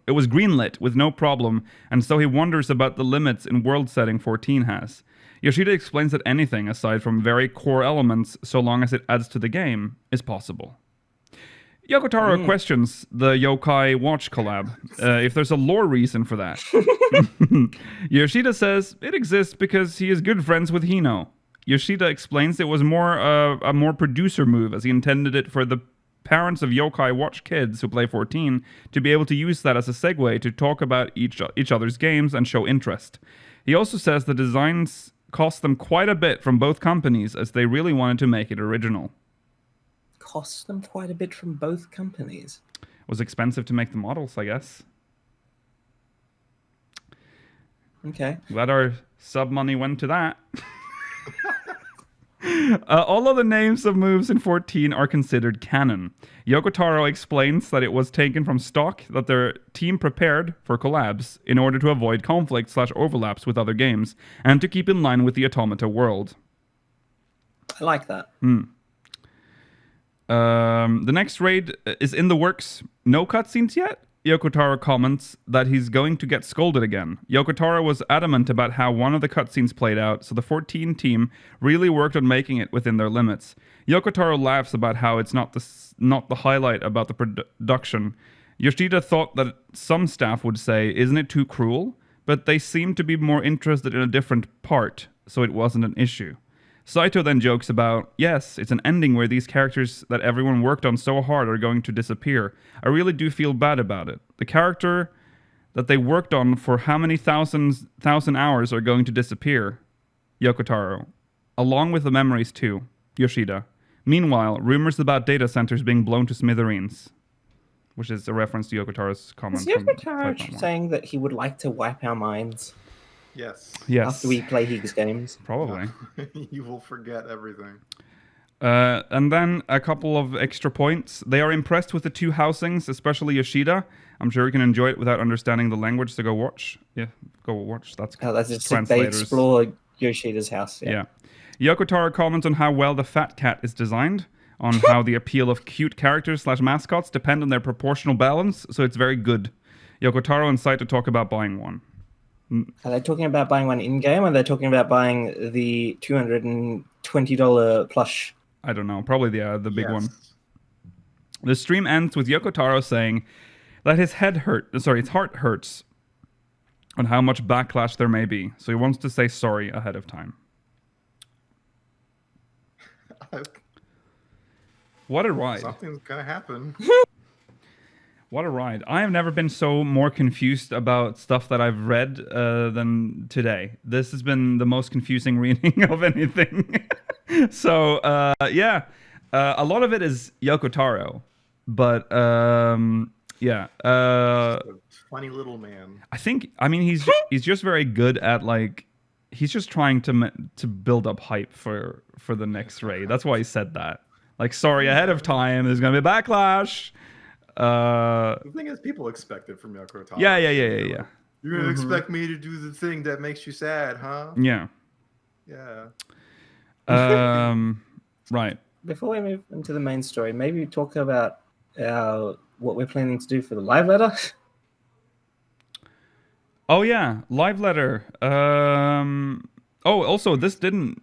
and so he wonders about the limits in world setting 14 has. Yoshida explains that anything aside from very core elements, so long as it adds to the game, is possible. Yoko-Taro questions the Yokai Watch collab, if there's a lore reason for that. Yoshida says it exists because he is good friends with Hino. Yoshida explains it was a more producer move, as he intended it for the parents of Yokai Watch kids who play 14 to be able to use that as a segue to talk about each other's games and show interest. He also says the designs cost them quite a bit from both companies, as they really wanted to make it original. Cost them quite a bit from both companies. It was expensive to make the models, I guess. Okay. Glad our sub money went to that. All of the names of moves in 14 are considered canon. Yoko-Taro explains that it was taken from stock that their team prepared for collabs in order to avoid conflict/overlaps with other games and to keep in line with the Automata world. I like that. The next raid is in the works. No cutscenes yet? Yoko-Taro comments that he's going to get scolded again. Yoko-Taro was adamant about how one of the cutscenes played out, so the 14 team really worked on making it within their limits. Yoko-Taro laughs about how it's not the highlight about the production. Yoshida thought that some staff would say, isn't it too cruel? But they seemed to be more interested in a different part, so it wasn't an issue. Saito then jokes about, yes, it's an ending where these characters that everyone worked on so hard are going to disappear. I really do feel bad about it. The that they worked on for how many thousand hours are going to disappear, Yoko-Taro, along with the memories too, Yoshida. Meanwhile, rumors about data centers being blown to smithereens, which is a reference to Yoko-Taro's comment. Is Yoko-Taro saying that he would like to wipe our minds? Yes. After we play Higgs games? Probably. You will forget everything. And then a couple of extra points. They are impressed with the 2 housings, especially Yoshida. I'm sure you can enjoy it without understanding the language, so go watch. Yeah, go watch. That's just they explore Yoshida's house. Yeah. Yoko-Taro comments on how well the fat cat is designed, on how the appeal of cute characters / mascots depend on their proportional balance, so it's very good. Yoko-Taro and Saito talk about buying one. Are they talking about buying one in-game, or are they talking about buying the $220 plush? I don't know. Probably the big one. The stream ends with Yoko-Taro saying that his heart hurts on how much backlash there may be, so he wants to say sorry ahead of time. What a ride. Something's gonna happen. What a ride. I have never been so more confused about stuff that I've read than today. This has been the most confusing reading of anything. So, a lot of it is Yoko-Taro. But, yeah. Funny little man. He's just very good at, like, he's just trying to build up hype for the next raid. That's why he said that. Like, sorry ahead of time, there's going to be a backlash. The thing is, people expect it from Yoko-Taro. Yeah. You're gonna expect me to do the thing that makes you sad, huh? Yeah. Yeah. Right. Before we move into the main story, maybe talk about what we're planning to do for the live letter. Oh yeah, live letter. Also, this didn't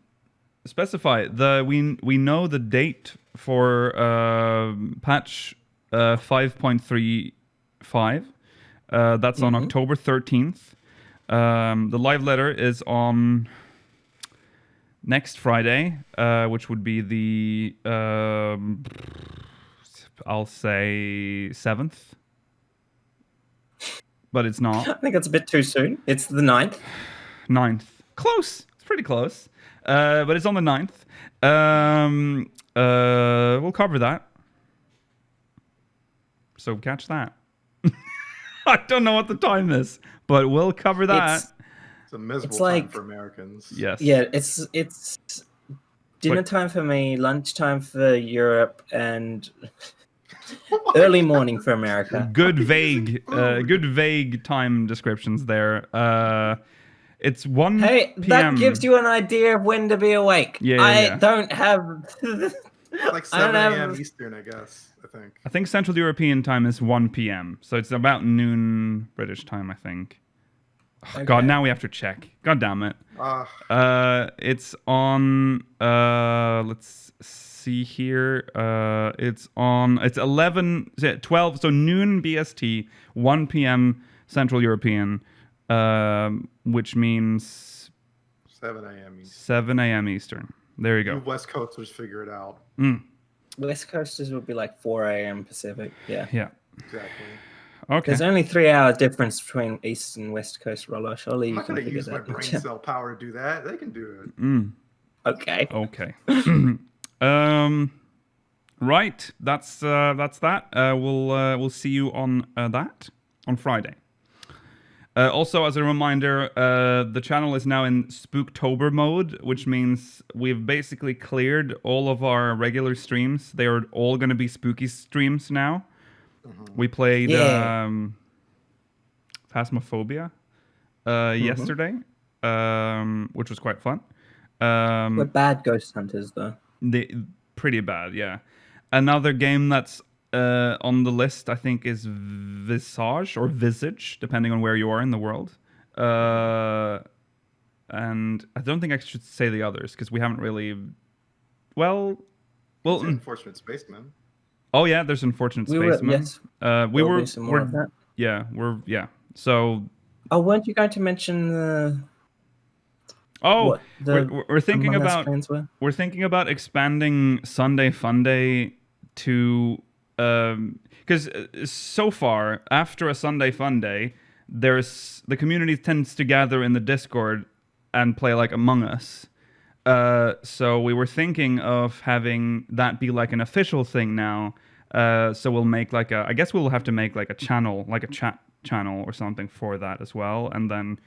specify we know the date for patch 5.35. That's on October 13th. The live letter is on next Friday, which would be the I'll say 7th. But it's not. I think that's a bit too soon. It's the 9th. 9th. Close. It's pretty close. But it's on the 9th. We'll cover that. So catch that. I don't know what the time is, but we'll cover that. It's a miserable time for Americans. Yes. Yeah, it's dinner time for me, lunchtime for Europe, and early morning for America. Good vague time descriptions there. It's 1 Hey, p.m. that gives you an idea of when to be awake. I don't have... like 7 a.m. Eastern, I guess. I think Central European time is 1 p.m. So it's about noon British time, I think. Oh, okay. God, now we have to check. God damn it. It's on... let's see here. It's 12, so noon BST, 1 p.m. Central European, which means 7 a.m. Eastern. 7 a.m. Eastern. There you go. You West Coasters figure it out. West Coasters would be like 4 a.m. Pacific. Yeah. Exactly. Okay. There's only 3 hour difference between East and West Coast, Rollo. Surely you can figure that out. I'm not going to use my brain cell power to do that. They can do it. Okay. Right. That's that. We'll see you on that on Friday. Also, as a reminder, the channel is now in Spooktober mode, which means we've basically cleared all of our regular streams. They are all going to be spooky streams now. We played Phasmophobia yesterday, which was quite fun. We're bad ghost hunters, though. Pretty bad, yeah. Another game that's on the list, I think, is Visage or Visage, depending on where you are in the world. And I don't think I should say the others because we haven't really. Well, Unfortunate Spaceman. Oh yeah, there's Unfortunate Spaceman. Yes. We were. Some more of that. Yeah, So. Oh, weren't you going to mention the? Oh, we're thinking about expanding Sunday Funday to because so far after a Sunday Funday, the community tends to gather in the Discord and play like Among Us. So we were thinking of having that be like an official thing now. So we'll make like I guess we'll have to make like a channel, like a chat channel or something for that as well. And then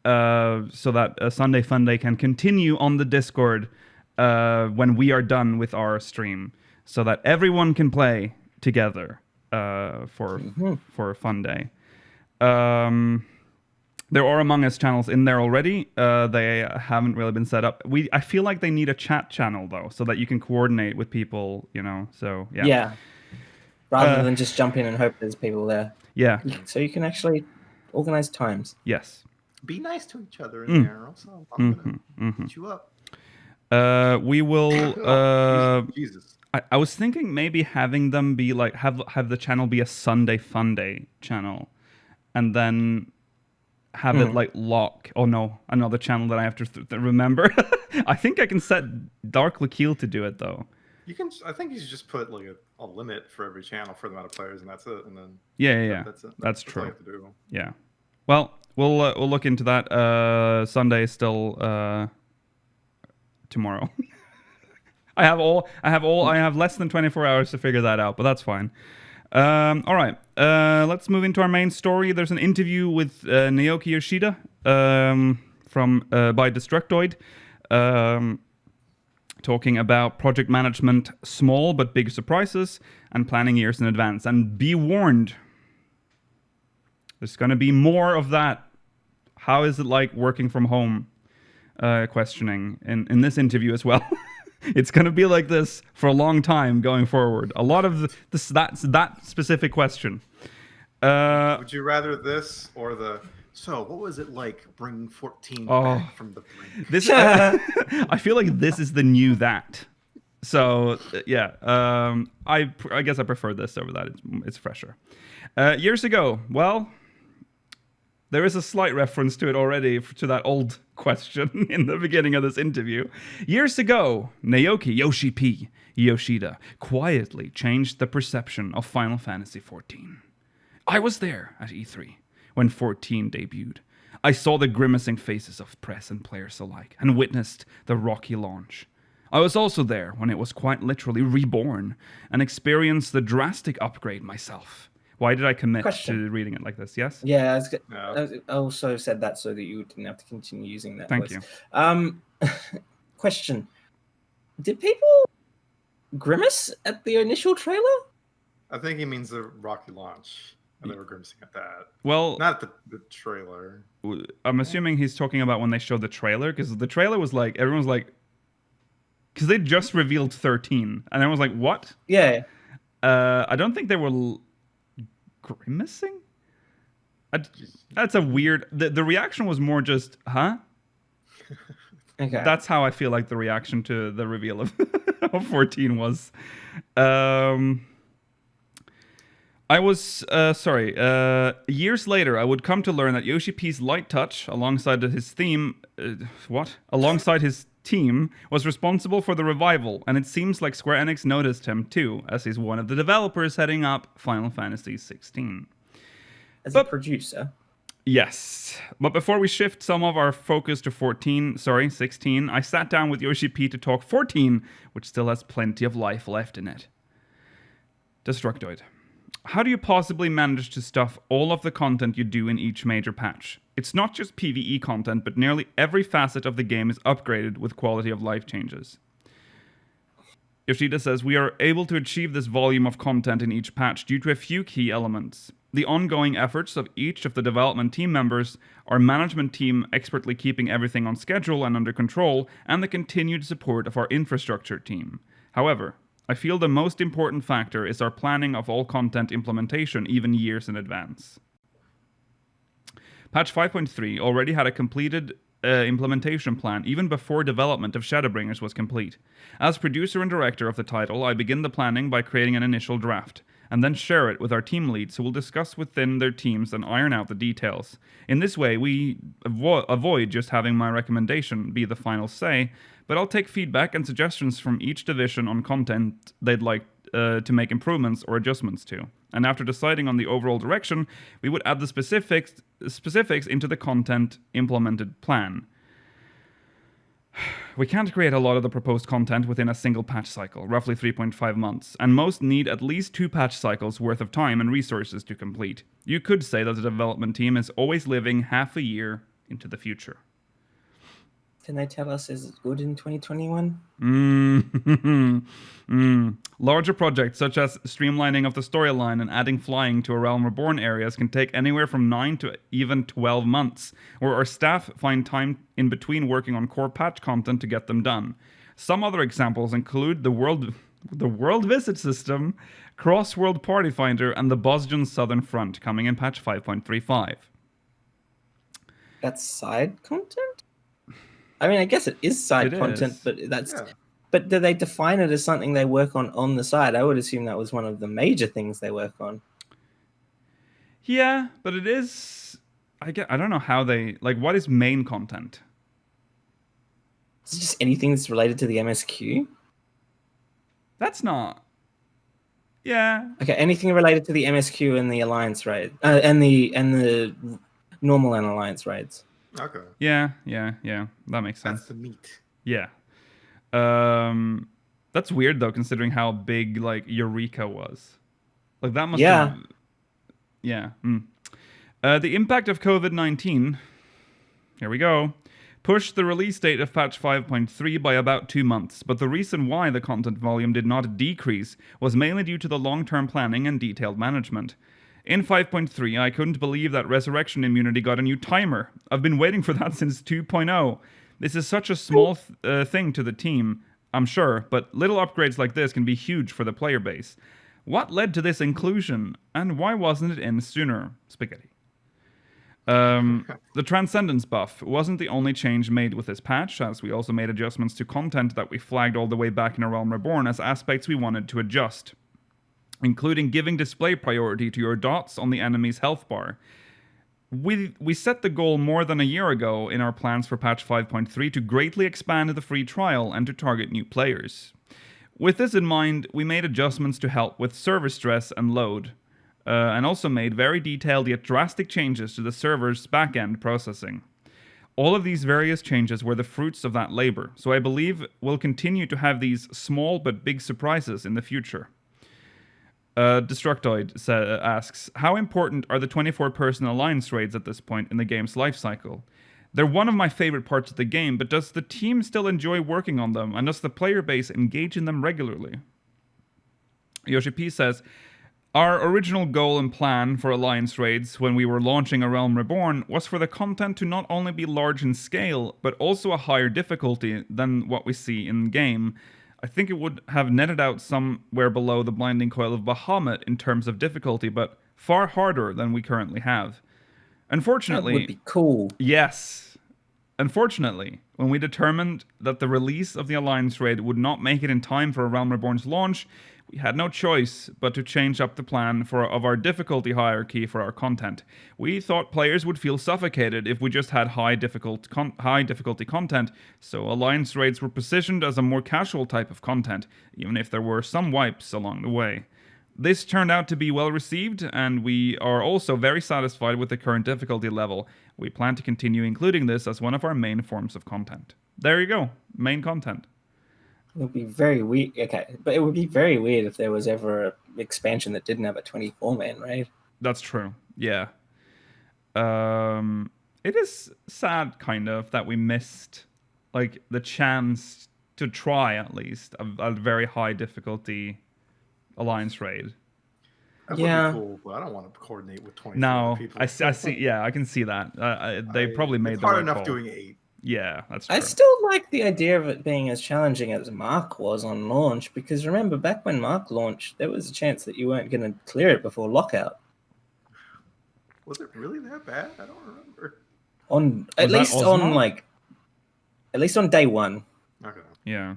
so that Sunday Fun Day can continue on the Discord when we are done with our stream, so that everyone can play together for a fun day. There are Among Us channels in there already. They haven't really been set up. I feel like they need a chat channel though, so that you can coordinate with people, you know. So yeah. Yeah. Rather than just jump in and hope there's people there. Yeah. So you can actually organize times. Yes. Be nice to each other in there. Also, I'm gonna hit you up. We will. Jesus. I was thinking maybe having them be like have the channel be a Sunday Fun Day channel, and then have it like lock. Oh no, another channel that I have to remember. I think I can set Dark Lakeel to do it though. You can. I think you should just put like a limit for every channel for the amount of players, and that's it. And then That's true. That's all true. you have to do. Yeah. Well, we'll look into that. Sunday is still tomorrow. I have less than 24 hours to figure that out, but that's fine. All right. Let's move into our main story. There's an interview with Naoki Yoshida by Destructoid, talking about project management, small but big surprises, and planning years in advance. And be warned, there's going to be more of that. How is it like working from home? Questioning in this interview as well. It's going to be like this for a long time going forward. A lot of that specific question. Would you rather this or so what was it like bringing 14 back from the brink? This I feel like this is the new that. So yeah, I guess I prefer this over that. It's fresher. Years ago, well, there is a slight reference to it already, to that old question in the beginning of this interview. Years ago, Naoki Yoshi-P Yoshida quietly changed the perception of Final Fantasy XIV. I was there at E3 when 14 debuted. I saw the grimacing faces of press and players alike and witnessed the rocky launch. I was also there when it was quite literally reborn and experienced the drastic upgrade myself. Why did I commit to reading it like this? Yes? Yeah, I also said that so that you didn't have to continue using that Thank voice. you. Question. Did people grimace at the initial trailer? I think he means the rocky launch. And they were grimacing at that. Well, not the trailer. I'm assuming he's talking about when they showed the trailer, because the trailer was like, everyone was like, because they just revealed 13. And everyone was like, what? Yeah. I don't think they were grimacing? That's a weird... The reaction was more just, huh? Okay. That's how I feel like the reaction to the reveal of 14 was. I was, years later, I would come to learn that Yoshi-P's light touch, alongside his team, was responsible for the revival, and it seems like Square Enix noticed him too, as he's one of the developers heading up Final Fantasy XVI. As a producer? Yes. But before we shift some of our focus to 16, I sat down with Yoshi-P to talk 14, which still has plenty of life left in it. Destructoid. How do you possibly manage to stuff all of the content you do in each major patch? It's not just PvE content, but nearly every facet of the game is upgraded with quality of life changes. Yoshida says, we are able to achieve this volume of content in each patch due to a few key elements. The ongoing efforts of each of the development team members, our management team expertly keeping everything on schedule and under control, and the continued support of our infrastructure team. However, I feel the most important factor is our planning of all content implementation, even years in advance. Patch 5.3 already had a completed implementation plan even before development of Shadowbringers was complete. As producer and director of the title, I begin the planning by creating an initial draft, and then share it with our team leads who will discuss within their teams and iron out the details. In this way, we avoid just having my recommendation be the final say, but I'll take feedback and suggestions from each division on content they'd like to make improvements or adjustments to. And after deciding on the overall direction, we would add the specifics into the content implemented plan. We can't create a lot of the proposed content within a single patch cycle, roughly 3.5 months, and most need at least 2 patch cycles worth of time and resources to complete. You could say that the development team is always living half a year into the future. Can they tell us is it good in 2021? Larger projects such as streamlining of the storyline and adding flying to a Realm Reborn areas can take anywhere from 9 to even 12 months, where our staff find time in between working on core patch content to get them done. Some other examples include the world visit system, cross-world party finder, and the Boston Southern Front coming in patch 5.35. That's side content? I mean, I guess it is side content, but that's... Yeah. But do they define it as something they work on the side? I would assume that was one of the major things they work on. Yeah, but it is... I don't know how they... Like, what is main content? Is it just anything that's related to the MSQ? That's not... Yeah. Okay, anything related to the MSQ and the Alliance raid. And the normal and Alliance raids. Okay. Yeah. That makes sense. That's the meat. Yeah. That's weird though, considering how big like Eureka was. Like that must have... Yeah. The impact of COVID-19, here we go, pushed the release date of patch 5.3 by about 2 months, but the reason why the content volume did not decrease was mainly due to the long-term planning and detailed management. In 5.3, I couldn't believe that Resurrection Immunity got a new timer. I've been waiting for that since 2.0. This is such a small thing to the team, I'm sure, but little upgrades like this can be huge for the player base. What led to this inclusion, and why wasn't it in sooner? Spaghetti. The Transcendence buff wasn't the only change made with this patch, as we also made adjustments to content that we flagged all the way back in A Realm Reborn as aspects we wanted to adjust, including giving display priority to your dots on the enemy's health bar. We set the goal more than a year ago in our plans for patch 5.3 to greatly expand the free trial and to target new players. With this in mind, we made adjustments to help with server stress and load, and also made very detailed yet drastic changes to the server's back-end processing. All of these various changes were the fruits of that labor, so I believe we'll continue to have these small but big surprises in the future. Destructoid asks, how important are the 24-person Alliance raids at this point in the game's life cycle? They're one of my favorite parts of the game, but does the team still enjoy working on them, and does the player base engage in them regularly? Yoshi-P says, our original goal and plan for Alliance raids when we were launching A Realm Reborn was for the content to not only be large in scale, but also a higher difficulty than what we see in-game. I think it would have netted out somewhere below the Blinding Coil of Bahamut in terms of difficulty, but far harder than we currently have. Unfortunately... That would be cool. Yes. Unfortunately, when we determined that the release of the Alliance raid would not make it in time for A Realm Reborn's launch, we had no choice but to change up the plan of our difficulty hierarchy for our content. We thought players would feel suffocated if we just had high difficulty content, so Alliance raids were positioned as a more casual type of content, even if there were some wipes along the way. This turned out to be well received, and we are also very satisfied with the current difficulty level. We plan to continue including this as one of our main forms of content. There you go, main content. It would be very weird. Okay, but it would be very weird if there was ever an expansion that didn't have a 24-man raid. That's true. Yeah. It is sad, kind of, that we missed like the chance to try at least a very high difficulty Alliance raid. That would be cool, but I don't want to coordinate with 24 people. I see. Yeah, I can see that. They probably made the right call. It's hard enough doing 8. Yeah, that's true. I still like the idea of it being as challenging as Mark was on launch, because remember, back when Mark launched, there was a chance that you weren't going to clear it before lockout. Was it really that bad? I don't remember. At least on day one. Okay. Yeah.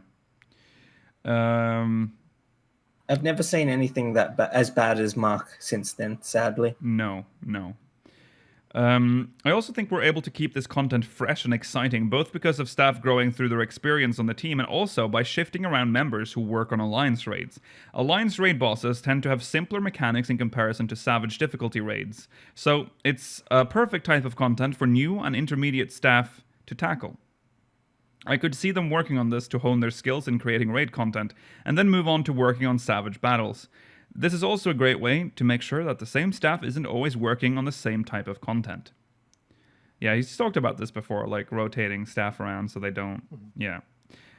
I've never seen anything as bad as Mark since then, sadly. No. I also think we're able to keep this content fresh and exciting, both because of staff growing through their experience on the team and also by shifting around members who work on Alliance raids. Alliance raid bosses tend to have simpler mechanics in comparison to Savage difficulty raids, so it's a perfect type of content for new and intermediate staff to tackle. I could see them working on this to hone their skills in creating raid content, and then move on to working on Savage battles. This is also a great way to make sure that the same staff isn't always working on the same type of content. Yeah, he's talked about this before, like rotating staff around so they don't... Yeah.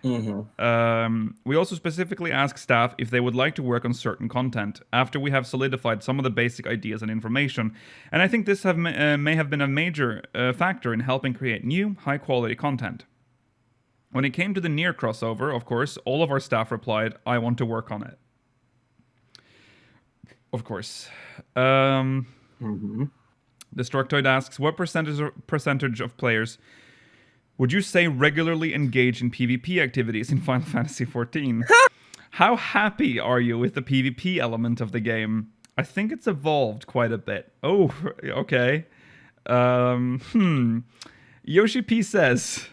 We also specifically ask staff if they would like to work on certain content after we have solidified some of the basic ideas and information, and I think this may have been a major factor in helping create new, high-quality content. When it came to the Nier crossover, of course, all of our staff replied, "I want to work on it." Of course. Destructoid asks, what percentage of players would you say regularly engage in PvP activities in Final Fantasy XIV? How happy are you with the PvP element of the game? I think it's evolved quite a bit. Oh, okay. Yoshi-P says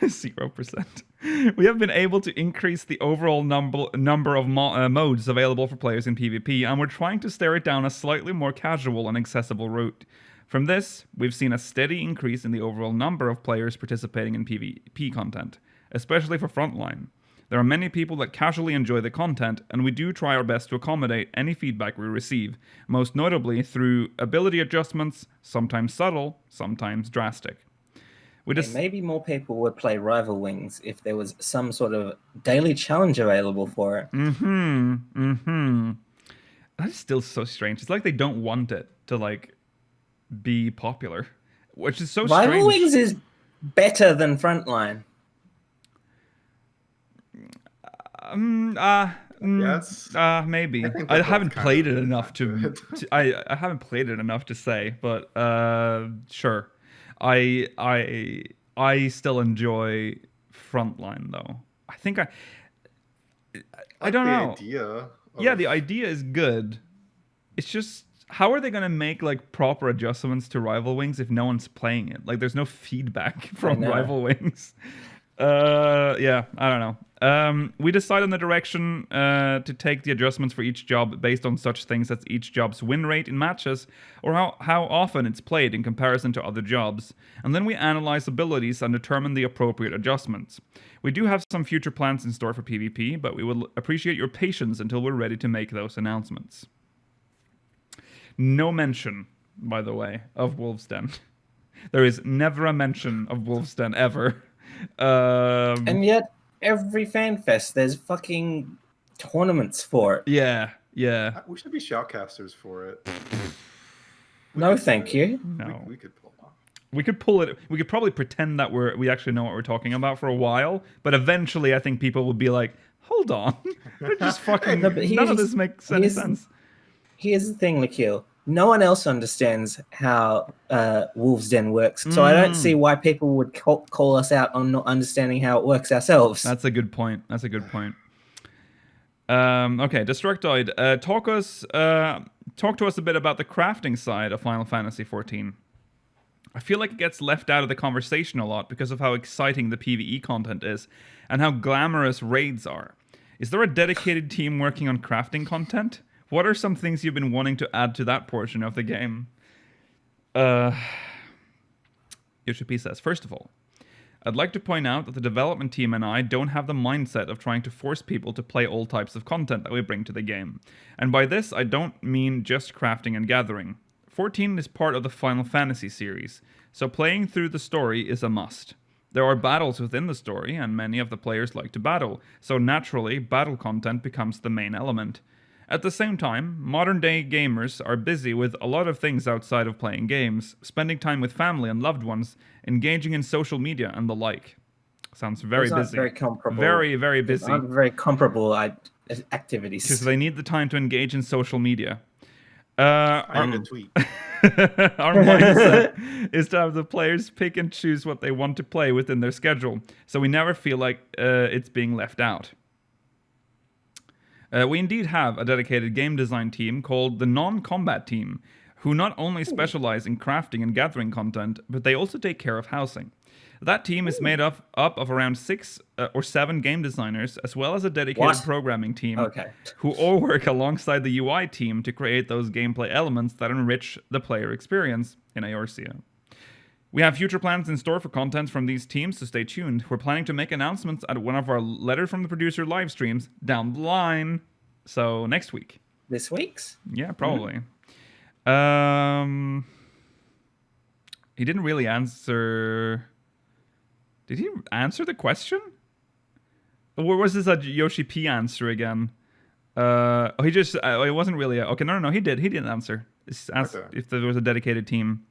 0%. We have been able to increase the overall number of modes available for players in PvP, and we're trying to stare it down a slightly more casual and accessible route. From this, we've seen a steady increase in the overall number of players participating in PvP content, especially for Frontline. There are many people that casually enjoy the content, and we do try our best to accommodate any feedback we receive, most notably through ability adjustments, sometimes subtle, sometimes drastic. Maybe more people would play Rival Wings if there was some sort of daily challenge available for it. That is still so strange. It's like they don't want it to, like, be popular, which is so strange. Rival Wings is better than Frontline. Yes. Maybe. I haven't played it enough to I haven't played it enough to say, but sure. I still enjoy Frontline though. I think I don't know. The idea is good. It's just, how are they gonna make like proper adjustments to Rival Wings if no one's playing it? Like there's no feedback from Rival Wings. Yeah, I don't know. We decide on the direction to take the adjustments for each job based on such things as each job's win rate in matches, or how often it's played in comparison to other jobs, and then we analyze abilities and determine the appropriate adjustments. We do have some future plans in store for PvP, but we will appreciate your patience until we're ready to make those announcements. No mention, by the way, of Wolf's Den. There is never a mention of Wolf's Den ever. And yet, every fan fest, there's fucking tournaments for it. Yeah. We should be shoutcasters for it. No, thank you. No. We could pull it off. We could pull it. We could probably pretend that we actually know what we're talking about for a while, but eventually I think people will be like, hold on. They're just fucking... none of this makes any sense. Here's the thing, Nikhil. No one else understands how Wolf's Den works, so I don't see why people would call us out on not understanding how it works ourselves. That's a good point. Okay, Destructoid, talk to us a bit about the crafting side of Final Fantasy XIV. I feel like it gets left out of the conversation a lot because of how exciting the PvE content is and how glamorous raids are. Is there a dedicated team working on crafting content? What are some things you've been wanting to add to that portion of the game? Yoshi-P says, first of all, I'd like to point out that the development team and I don't have the mindset of trying to force people to play all types of content that we bring to the game. And by this, I don't mean just crafting and gathering. 14 is part of the Final Fantasy series, so playing through the story is a must. There are battles within the story, and many of the players like to battle, so naturally, battle content becomes the main element. At the same time, modern-day gamers are busy with a lot of things outside of playing games, spending time with family and loved ones, engaging in social media and the like. Sounds very busy. Very comparable. Very, very busy. Very comparable activities. Because they need the time to engage in social media. I need a tweet. Our mindset is to have the players pick and choose what they want to play within their schedule, so we never feel like it's being left out. We indeed have a dedicated game design team called the Non-Combat Team, who not only specialize in crafting and gathering content, but they also take care of housing. That team is made up of around 6 or 7 game designers, as well as a dedicated programming team, who all work alongside the UI team to create those gameplay elements that enrich the player experience in Eorzea. We have future plans in store for content from these teams, so stay tuned. We're planning to make announcements at one of our Letter from the Producer live streams down the line. So next week. This week's? Yeah, probably. He didn't really answer... Did he answer the question? Or was this a Yoshi-P answer again? He just... it wasn't really... Okay, no, he did. He didn't answer. Asked if there was a dedicated team.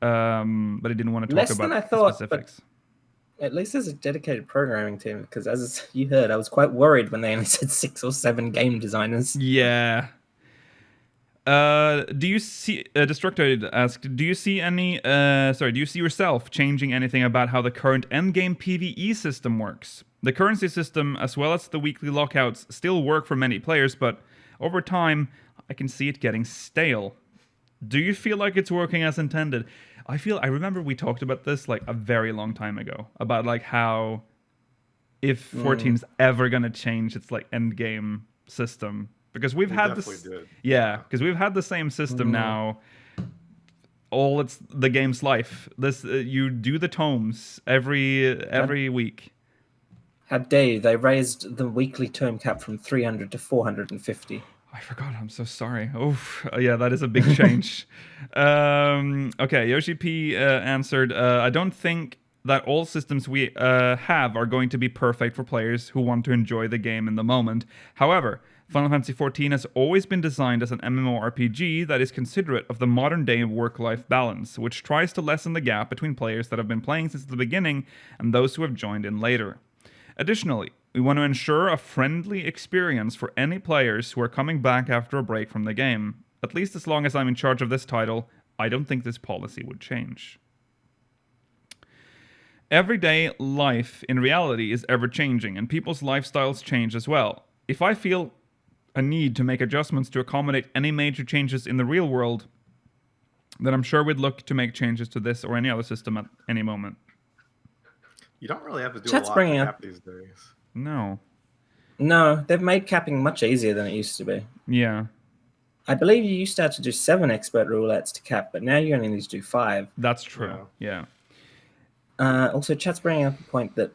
But he didn't want to talk about than I thought, specifics. At least there's a dedicated programming team, because as you heard, I was quite worried when they only said 6 or 7 game designers. Yeah. Do you see Destructoid asked, do you see yourself changing anything about how the current endgame PvE system works? The currency system, as well as the weekly lockouts, still work for many players, but over time, I can see it getting stale. Do you feel like it's working as intended? I remember we talked about this like a very long time ago, about like how if 14's ever gonna change its like end game system, because we've had this, because we've had the same system now all the game's life. This you do the tomes every week. How dare you? They raised the weekly tome cap from 300 to 450. I forgot. I'm so sorry. Oh, yeah, that is a big change. Okay, Yoshi-P answered, I don't think that all systems we have are going to be perfect for players who want to enjoy the game in the moment. However, Final Fantasy XIV has always been designed as an MMORPG that is considerate of the modern-day work-life balance, which tries to lessen the gap between players that have been playing since the beginning and those who have joined in later. Additionally, we want to ensure a friendly experience for any players who are coming back after a break from the game. At least as long as I'm in charge of this title, I don't think this policy would change. Everyday life in reality is ever-changing, and people's lifestyles change as well. If I feel a need to make adjustments to accommodate any major changes in the real world, then I'm sure we'd look to make changes to this or any other system at any moment. You don't really have to do a lot to cap these days. No, they've made capping much easier than it used to be. Yeah. I believe you used to have to do 7 expert roulettes to cap, but now you only need to do 5. That's true, yeah. Also, chat's bringing up a point that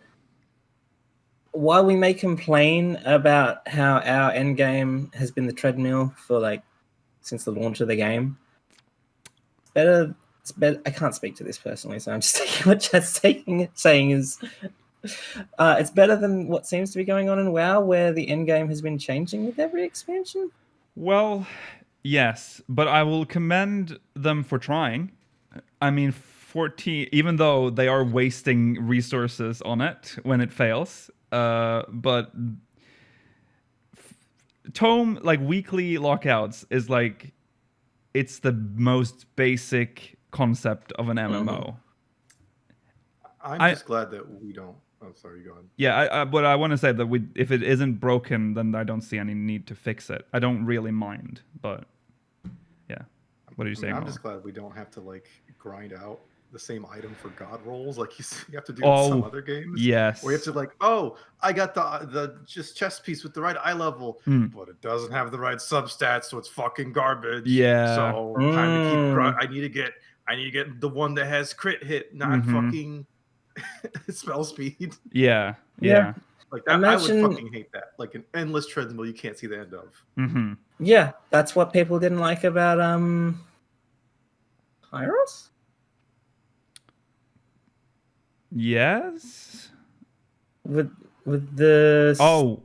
while we may complain about how our endgame has been the treadmill for since the launch of the game, it's better. I can't speak to this personally, so I'm just taking what chat's saying is it's better than what seems to be going on in WoW, where the endgame has been changing with every expansion. Well, yes, but I will commend them for trying. I mean, 14, even though they are wasting resources on it when it fails, but tome weekly lockouts is it's the most basic concept of an MMO. I'm just glad that we don't. Oh, sorry, go on. Yeah, but I want to say that if it isn't broken, then I don't see any need to fix it. I don't really mind, but yeah. What are you saying? I'm just glad we don't have to grind out the same item for god rolls like you have to do in some other games. Yes. Where you have to I got the just chest piece with the right eye level, but it doesn't have the right substats, so it's fucking garbage. Yeah. So time to keep I need to get the one that has crit hit, not fucking spell speed. Yeah. Yeah. That, I would fucking hate that. An endless treadmill you can't see the end of. Mm-hmm. Yeah, that's what people didn't like about Hyros? Yes. With the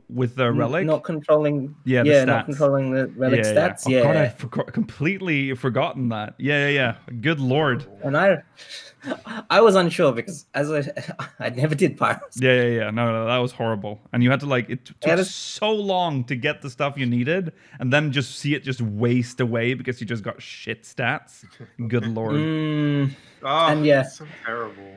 with the relic not controlling the stats. Not controlling the relic stats. Yeah. Oh, God, I completely forgotten that. Yeah. Good lord. And I was unsure because I never did Pyros. Yeah. No, that was horrible. And you had to it took so long to get the stuff you needed, and then just see it just waste away because you just got shit stats. Good lord. And that's so terrible.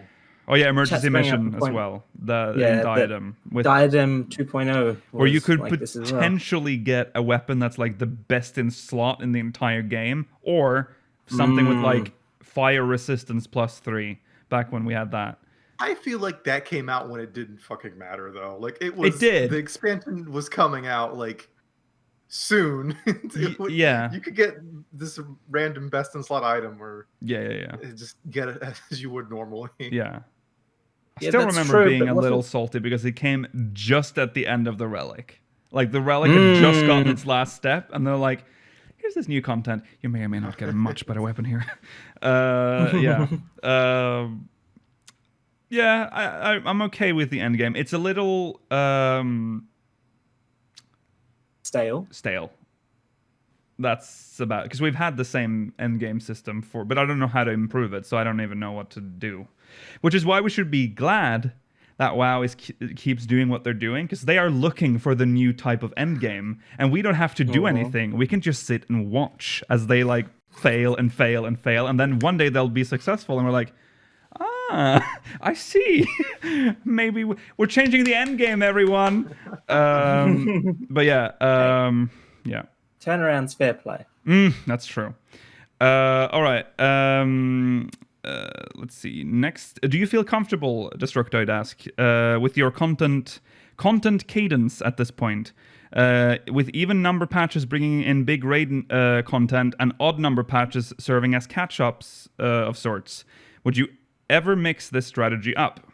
Oh yeah, emergency mission as well. The diadem with diadem 2.0, where you could potentially get a weapon that's the best in slot in the entire game, or something with like fire resistance +3 back when we had that. I feel like that came out when it didn't fucking matter though. Like it did. The expansion was coming out like soon. Yeah. You could get this random best in slot item or Yeah. just get it as you would normally. Yeah. I Yeah, still that's remember true, being but a wasn't- little salty because it came just at the end of the relic. Like the relic had just gotten its last step, and they're like, "Here's this new content. You may or may not get a much better weapon here." Yeah. Yeah, I'm okay with the end game. It's a little Stale. That's about, because we've had the same end game system but I don't know how to improve it, so I don't even know what to do. Which is why we should be glad that WoW keeps doing what they're doing, because they are looking for the new type of end game, and we don't have to do anything. We can just sit and watch as they like fail, and then one day they'll be successful, and we're like, I see. Maybe we're changing the end game, everyone. But yeah. Turnaround's fair play. That's true. All right. Let's see. Next, do you feel comfortable, Destructoid asks, with your content cadence at this point? With even number patches bringing in big raid content and odd number patches serving as catch-ups of sorts, would you ever mix this strategy up?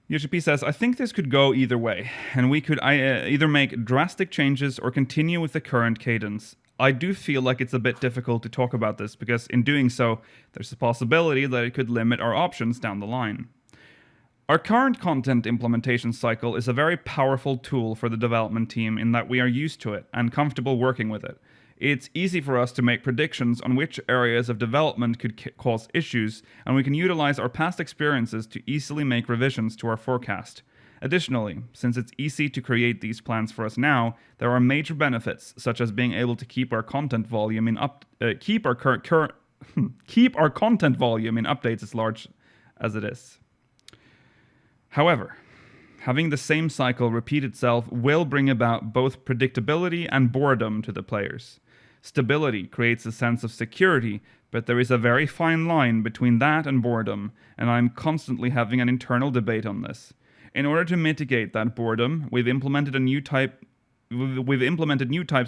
Yoshi-P says, I think this could go either way, and we could either make drastic changes or continue with the current cadence. I do feel like it's a bit difficult to talk about this, because in doing so, there's a possibility that it could limit our options down the line. Our current content implementation cycle is a very powerful tool for the development team in that we are used to it and comfortable working with it. It's easy for us to make predictions on which areas of development could cause issues, and we can utilize our past experiences to easily make revisions to our forecast. Additionally, since it's easy to create these plans for us now, there are major benefits, such as being able to keep our content volume in keep our content volume in updates as large as it is. However, having the same cycle repeat itself will bring about both predictability and boredom to the players. Stability creates a sense of security, but there is a very fine line between that and boredom, and I'm constantly having an internal debate on this. In order to mitigate that boredom, we've implemented new types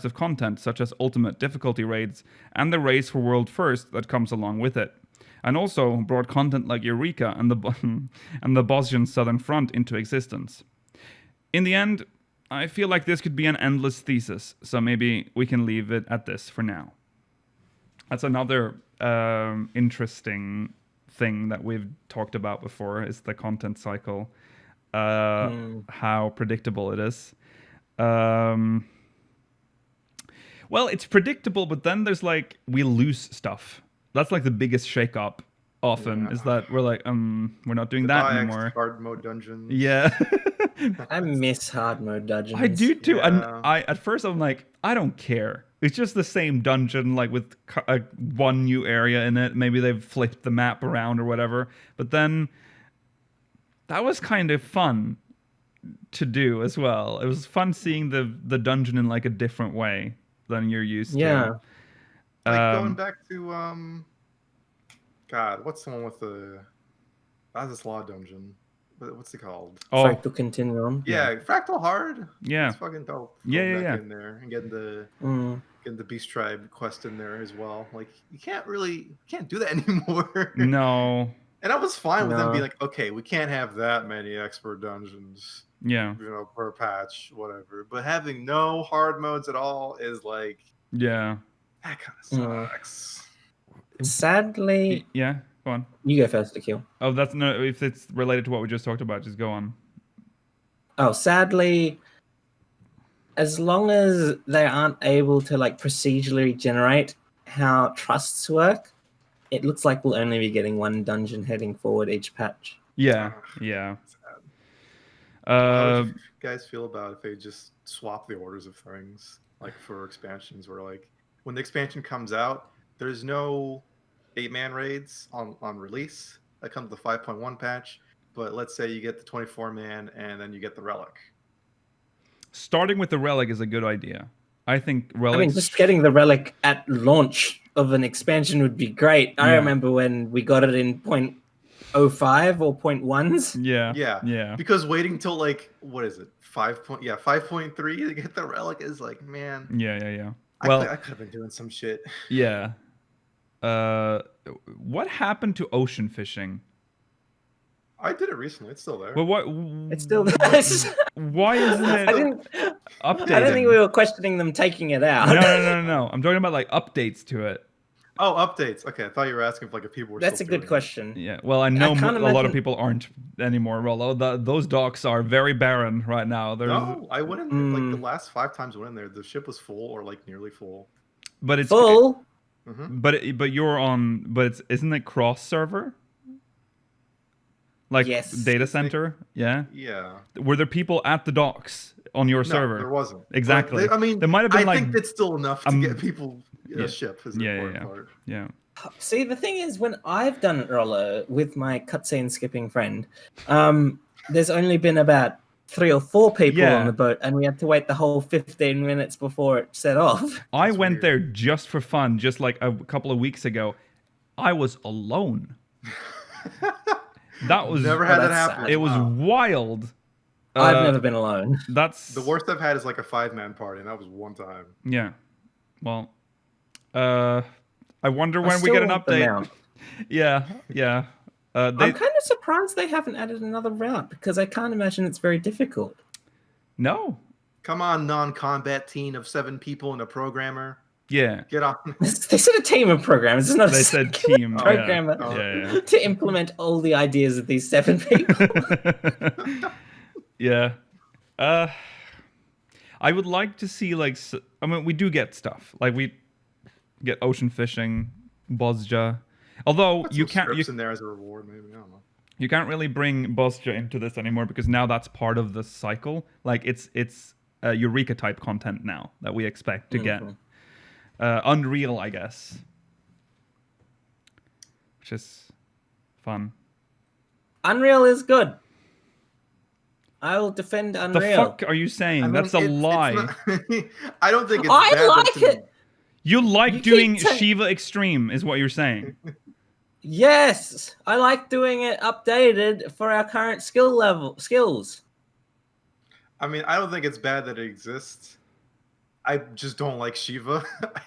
of content, such as ultimate difficulty raids and the race for world first that comes along with it, and also brought content like Eureka and the Bosnian Southern Front into existence. In the end, I feel like this could be an endless thesis, so maybe we can leave it at this for now. That's another interesting thing that we've talked about before, is the content cycle, how predictable it is. Well, it's predictable, but then there's like, we lose stuff. That's like the biggest shake-up often, is that we're like, we're not doing that anymore. Hard mode dungeons. Yeah. I miss hard mode dungeons. I do too. Yeah. And at first I'm like, I don't care. It's just the same dungeon, like with one new area in it. Maybe they've flipped the map around or whatever. But then that was kind of fun to do as well. It was fun seeing the dungeon in like a different way than you're used to. Like going back to God, what's the one with the this law dungeon? What's it called? Fractal Continuum. Yeah, Fractal Hard. Yeah. It's fucking dope. Yeah. In there and getting the Beast Tribe quest in there as well. Like you can't do that anymore. No. And I was fine with them being like, okay, we can't have that many expert dungeons. Yeah. Per patch, whatever. But having no hard modes at all is like, yeah, that kind of sucks. Sadly, yeah. Go on. You go first, Akil. Oh, that's no. If it's related to what we just talked about, just go on. Oh, sadly, as long as they aren't able to like procedurally generate how trusts work, it looks like we'll only be getting one dungeon heading forward each patch. Yeah. How would you guys feel about if they just swap the orders of things, like for expansions, where like when the expansion comes out, there's no 8-man raids on release that comes with the 5.1 patch, but let's say you get the 24-man and then you get the relic. Starting with the relic is a good idea. I think I relics. mean, just getting the relic at launch of an expansion would be great. I remember when we got it in 0.05 or 0.1s. Yeah. Because waiting till like what is it, 5.3 to get the relic is like, man. Yeah. Well, I could have been doing some shit. Yeah. What happened to ocean fishing? I did it recently. It's still there. Well, what? It's still there. Why isn't it updated? I don't think we were questioning them taking it out. No. I'm talking about like updates to it. Oh, updates. Okay, I thought you were asking if people were. That's still a good doing question. Yeah. Well, I know can't a lot of imagine- people aren't anymore. Although those docks are very barren right now. No, I went in there, like the last 5 times I went in there. The ship was full or like nearly full. But it's Full. But you're on. But isn't it cross server? Like Yes. data center, yeah. Yeah. Were there people at the docks on your No, server? there wasn't. Exactly. I mean, there might have been I think that's still enough to get people in yeah. a ship. Is the important part. Yeah. See, the thing is, when I've done Roller with my cutscene skipping friend, there's only been about 3 or 4 people on the boat, and we had to wait the whole 15 minutes before it set off. I went there just for fun, just like a couple of weeks ago. I was alone. That was never had that that's happen. sad. It was wild. I've never been alone. That's The worst I've had is like a 5-man party, and that was one time. Yeah. Well, I wonder I when we still get an want the update. mount. Yeah. I'm kind of surprised they haven't added another route because I can't imagine it's very difficult. No. Come on, non-combat team of 7 people and a programmer. Yeah. Get on. They said a team of programmers. It's not They a said singular team. programmer Yeah. to implement all the ideas of these 7 people. Yeah. I would like to see like I mean we do get stuff. Like we get ocean fishing, Bozja. Although Put you some can't scripts in there as a reward, maybe. I don't know. you can't really bring Bozja into this anymore because now that's part of the cycle. Like it's Eureka type content now that we expect to get. Unreal, I guess. Which is fun. Unreal is good. I will defend Unreal. The fuck are you saying? I mean, That's a lie. not- I don't think it's I bad. like that it. You like You doing keep saying- Shiva Extreme, is what you're saying. Yes, I like doing it updated for our current skills. I mean, I don't think it's bad that it exists. I just don't like Shiva.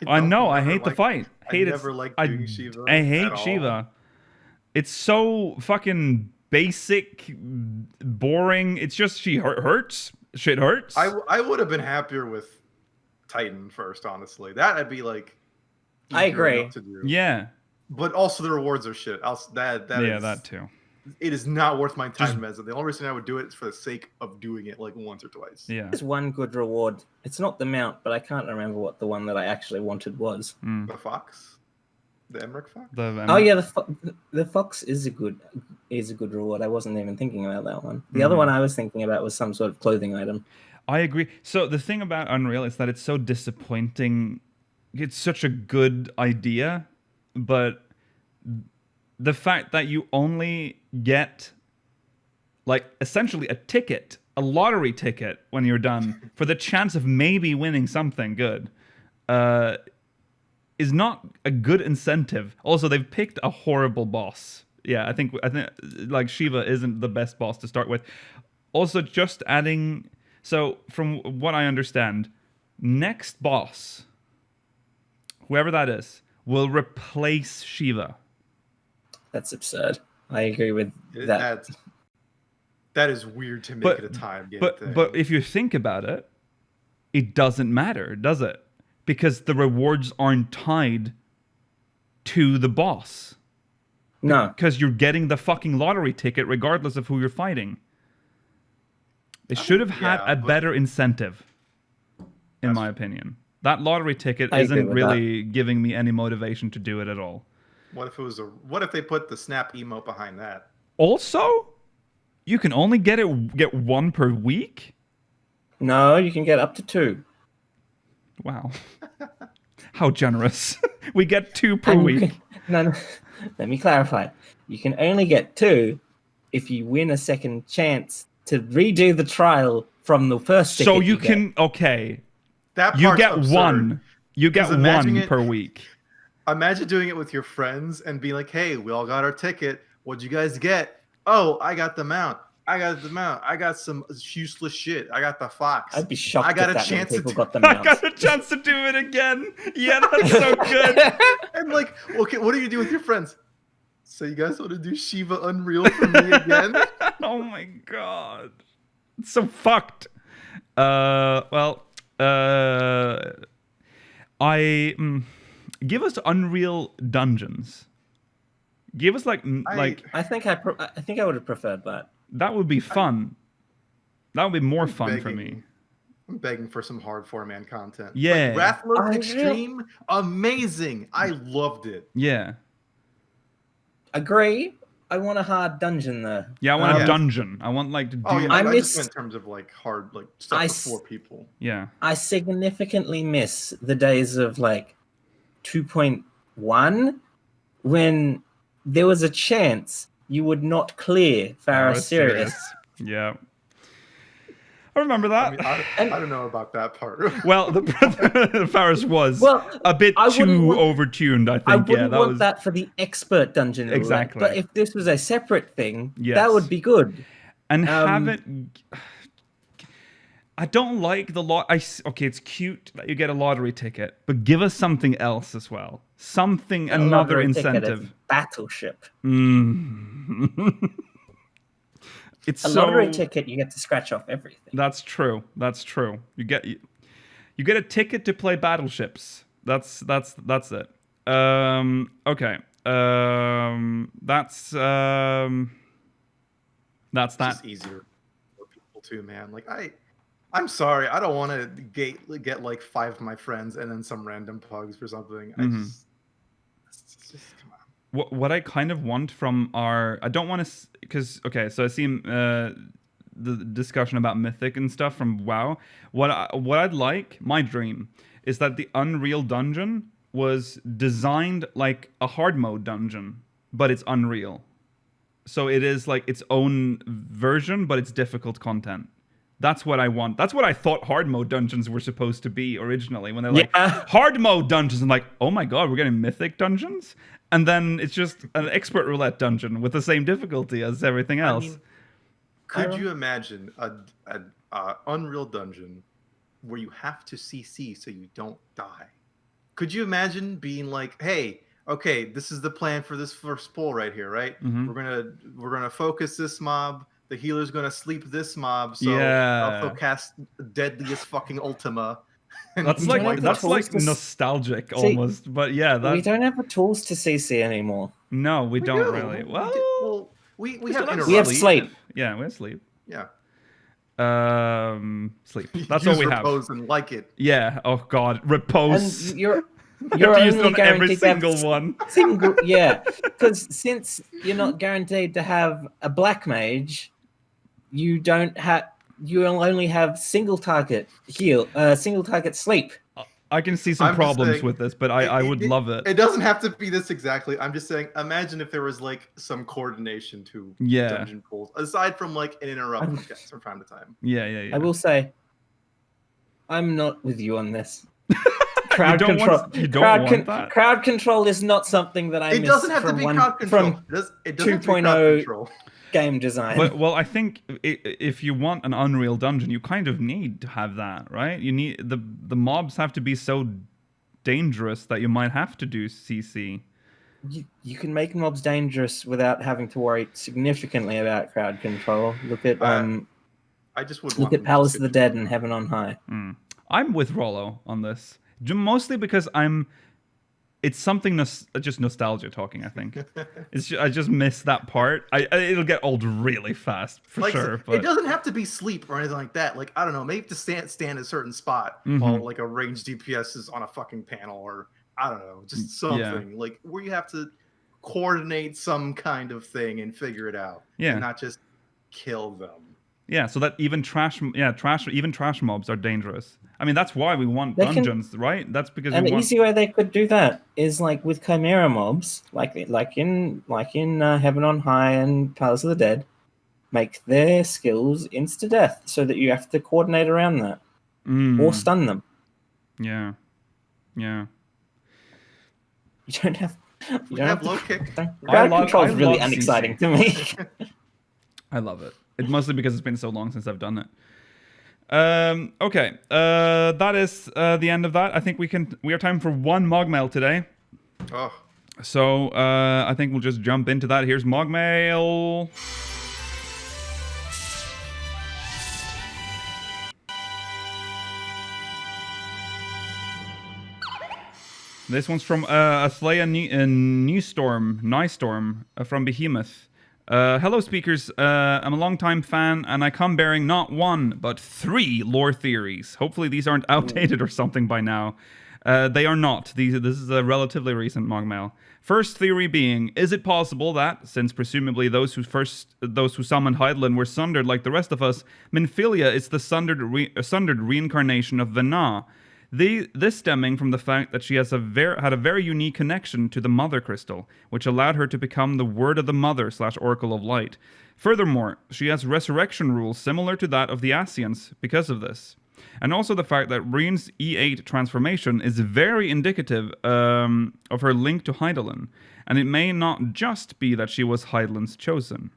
I know. I never hate the liked- fight. I never liked doing Shiva. I hate at all. Shiva. It's so fucking basic, boring. It's just she hurts. Shit hurts. I would have been happier with Titan first, honestly. That I'd be like. I eager agree. enough to do. Yeah. But also the rewards are shit. That too. It is not worth my time as the only reason I would do it is for the sake of doing it like once or twice. Yeah. There's one good reward. It's not the mount, but I can't remember what the one that I actually wanted was. The fox, the Emmerich fox. Oh yeah, the fox is a good reward. I wasn't even thinking about that one. The other one I was thinking about was some sort of clothing item. I agree. So the thing about Unreal is that it's so disappointing. It's such a good idea, but the fact that you only get like essentially a lottery ticket when you're done for the chance of maybe winning something good is not a good incentive. Also, they've picked a horrible boss. Yeah, I think like Shiva isn't the best boss to start with. Also, just adding, so from what I understand, next boss, whoever that is, will replace Shiva. That's absurd. I agree with that. That is weird to make it a time game thing. But if you think about it, it doesn't matter, does it? Because the rewards aren't tied to the boss. No. Because you're getting the fucking lottery ticket regardless of who you're fighting. They should have had a better incentive, in my opinion. That lottery ticket isn't really giving me any motivation to do it at all. What if they put the snap emote behind that? Also, you can only get one per week? No, you can get up to 2. Wow. How generous. We get 2 per week. No, let me clarify. You can only get 2 if you win a second chance to redo the trial from the first ticket. So you can, okay. That You part's get absurd. one. You get 'Cause imagine one it- per week. Imagine doing it with your friends and being like, "Hey, we all got our ticket. What'd you guys get? Oh, I got the mount. I got some useless shit. I got the fox. I'd be shocked I got if a that many chance to people do- got the I mount. got a chance to do it again. Yeah, that's so good. And like, okay, what do you do with your friends? So you guys want to do Shiva Unreal for me again? Oh my god. It's so fucked. Give us Unreal Dungeons. Give us like I think I would have preferred that. that would be fun. That would be more fun for me. I'm begging for some hard 4-man content. Yeah. Like, Wrathload I Extreme, amazing. I loved it. Yeah. Agree. I want a hard dungeon though. Yeah, I want a Yeah. dungeon. I want like to do Oh yeah, I I just miss- meant in terms of like hard, like stuff with 4 people. Yeah. I significantly miss the days of like 2.1 when there was a chance you would not clear Farah Sirius. Yeah. I remember that. I mean, I don't know about that part. Well, the Faris was a bit I wouldn't too want- overtuned, I think. I wouldn't that want was that for the expert dungeon roulette, Exactly. but if this was a separate thing, Yes. that would be good. and have it. I don't like the lot. Okay, it's cute that you get a lottery ticket, but give us something else as well. Something, A another lottery ticket incentive. of Battleship. It's A so. lottery ticket, you get to scratch off everything. That's true. That's true. You get a ticket to play battleships. That's it. Okay. That's It's that. just easier for people too, man. Like I'm sorry, I don't want to get like 5 of my friends and then some random pugs for something. It's just come on. What I kind of want from I don't want to, because okay, so I see the discussion about Mythic and stuff from WoW. What I'd like, my dream, is that the Unreal Dungeon was designed like a hard mode dungeon, but it's Unreal. So it is like its own version, but it's difficult content. That's what I want. That's what I thought hard mode dungeons were supposed to be originally. When they're like, hard mode dungeons, I'm like, oh my god, we're getting mythic dungeons? And then it's just an expert roulette dungeon with the same difficulty as everything else. I mean, could you imagine a Unreal Dungeon where you have to CC so you don't die? Could you imagine being like, hey, okay, this is the plan for this first pull right here, right? Mm-hmm. We're gonna focus this mob. The healer's gonna sleep this mob, so Yeah. I'll cast deadliest fucking Ultima. And That's don't have like the that's tools like to nostalgic See, almost, but yeah, We that don't have the tools to CC anymore. no, we don't do. really. We Well, do. Well, we have still We have interrupts. sleep. Yeah, we have sleep. Yeah, Sleep. That's Use all we have. repose and like it. Yeah. Oh god, repose. And you're You have to use it only on every guaranteed to have single one. yeah, because since you're not guaranteed to have a black mage, you will only have single target heal, single target sleep. I can see some I'm just problems saying, with this, but I would love it. It doesn't have to be this exactly. I'm just saying, imagine if there was like some coordination to Yeah. dungeon pulls, aside from like an interrupt from time to time. Yeah. I will say, I'm not with you on this. You Crowd don't control. want that? Crowd control is not something that I It miss doesn't have to from be one- crowd control. from It doesn't have to be 2.0 crowd control. game design. Well, I think if you want an Unreal Dungeon, you kind of need to have that, right? You need the mobs have to be so dangerous that you might have to do CC. You can make mobs dangerous without having to worry significantly about crowd control. Look at I just would look want at them Palace to of the Dead and Heaven on High. I'm with Rollo on this, mostly because it's something just nostalgia talking. I think I just miss that part. It'll get old really fast for like, sure. It But doesn't have to be sleep or anything like that. Like, I don't know, maybe to stand at a certain spot Mm-hmm. while like a ranged DPS is on a fucking panel, or I don't know, just something like where you have to coordinate some kind of thing and figure it out. Yeah. And not just kill them. yeah, so that even trash mobs are dangerous. I mean, that's why we want They can- dungeons, right? That's because An we want. easy way they could do that is like with Chimera mobs, like in Heaven on High and Palace of the Dead, make their skills insta death so that you have to coordinate around that or stun them. Yeah. Yeah. You don't have. We have low kick. Crowd control is really love unexciting CC. to me. I love it. It's mostly because it's been so long since I've done it. Okay. That is the end of that. I think we have time for one MogMail today. Oh, So I think we'll just jump into that. Here's MogMail. This one's from Athlea Nystorm from Behemoth. Hello, speakers. I'm a long-time fan, and I come bearing not one, but 3 lore theories. Hopefully these aren't outdated or something by now. They are not. This is a relatively recent MogMail. First theory being, is it possible that, since presumably those who summoned Hydaelyn were sundered like the rest of us, Minfilia is the sundered reincarnation of Vana? This stemming from the fact that she has had a very unique connection to the Mother Crystal, which allowed her to become the Word of the Mother / Oracle of Light. Furthermore, she has resurrection rules similar to that of the Ascians because of this. And also the fact that Reen's E8 transformation is very indicative of her link to Hydaelyn, and it may not just be that she was Hydaelyn's chosen.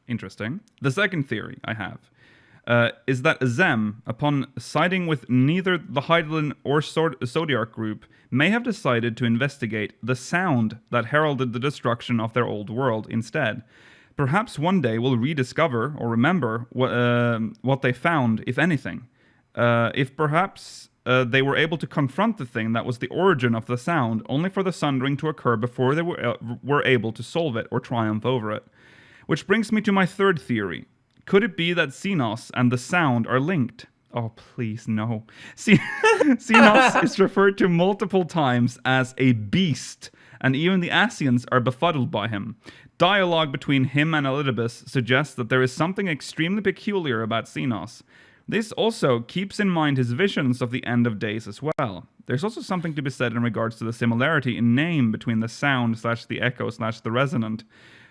Interesting. The second theory I have is that Azem, upon siding with neither the Hydaelyn or Zodiac group, may have decided to investigate the sound that heralded the destruction of their old world instead. Perhaps one day we'll rediscover or remember what they found, if anything. If perhaps they were able to confront the thing that was the origin of the sound, only for the sundering to occur before they were able to solve it or triumph over it. Which brings me to my third theory. Could it be that Xenos and the sound are linked? Oh, please, no. Xenos is referred to multiple times as a beast, and even the Ascians are befuddled by him. Dialogue between him and Elidibus suggests that there is something extremely peculiar about Xenos. This also keeps in mind his visions of the end of days as well. There's also something to be said in regards to the similarity in name between the sound / the echo / the resonant.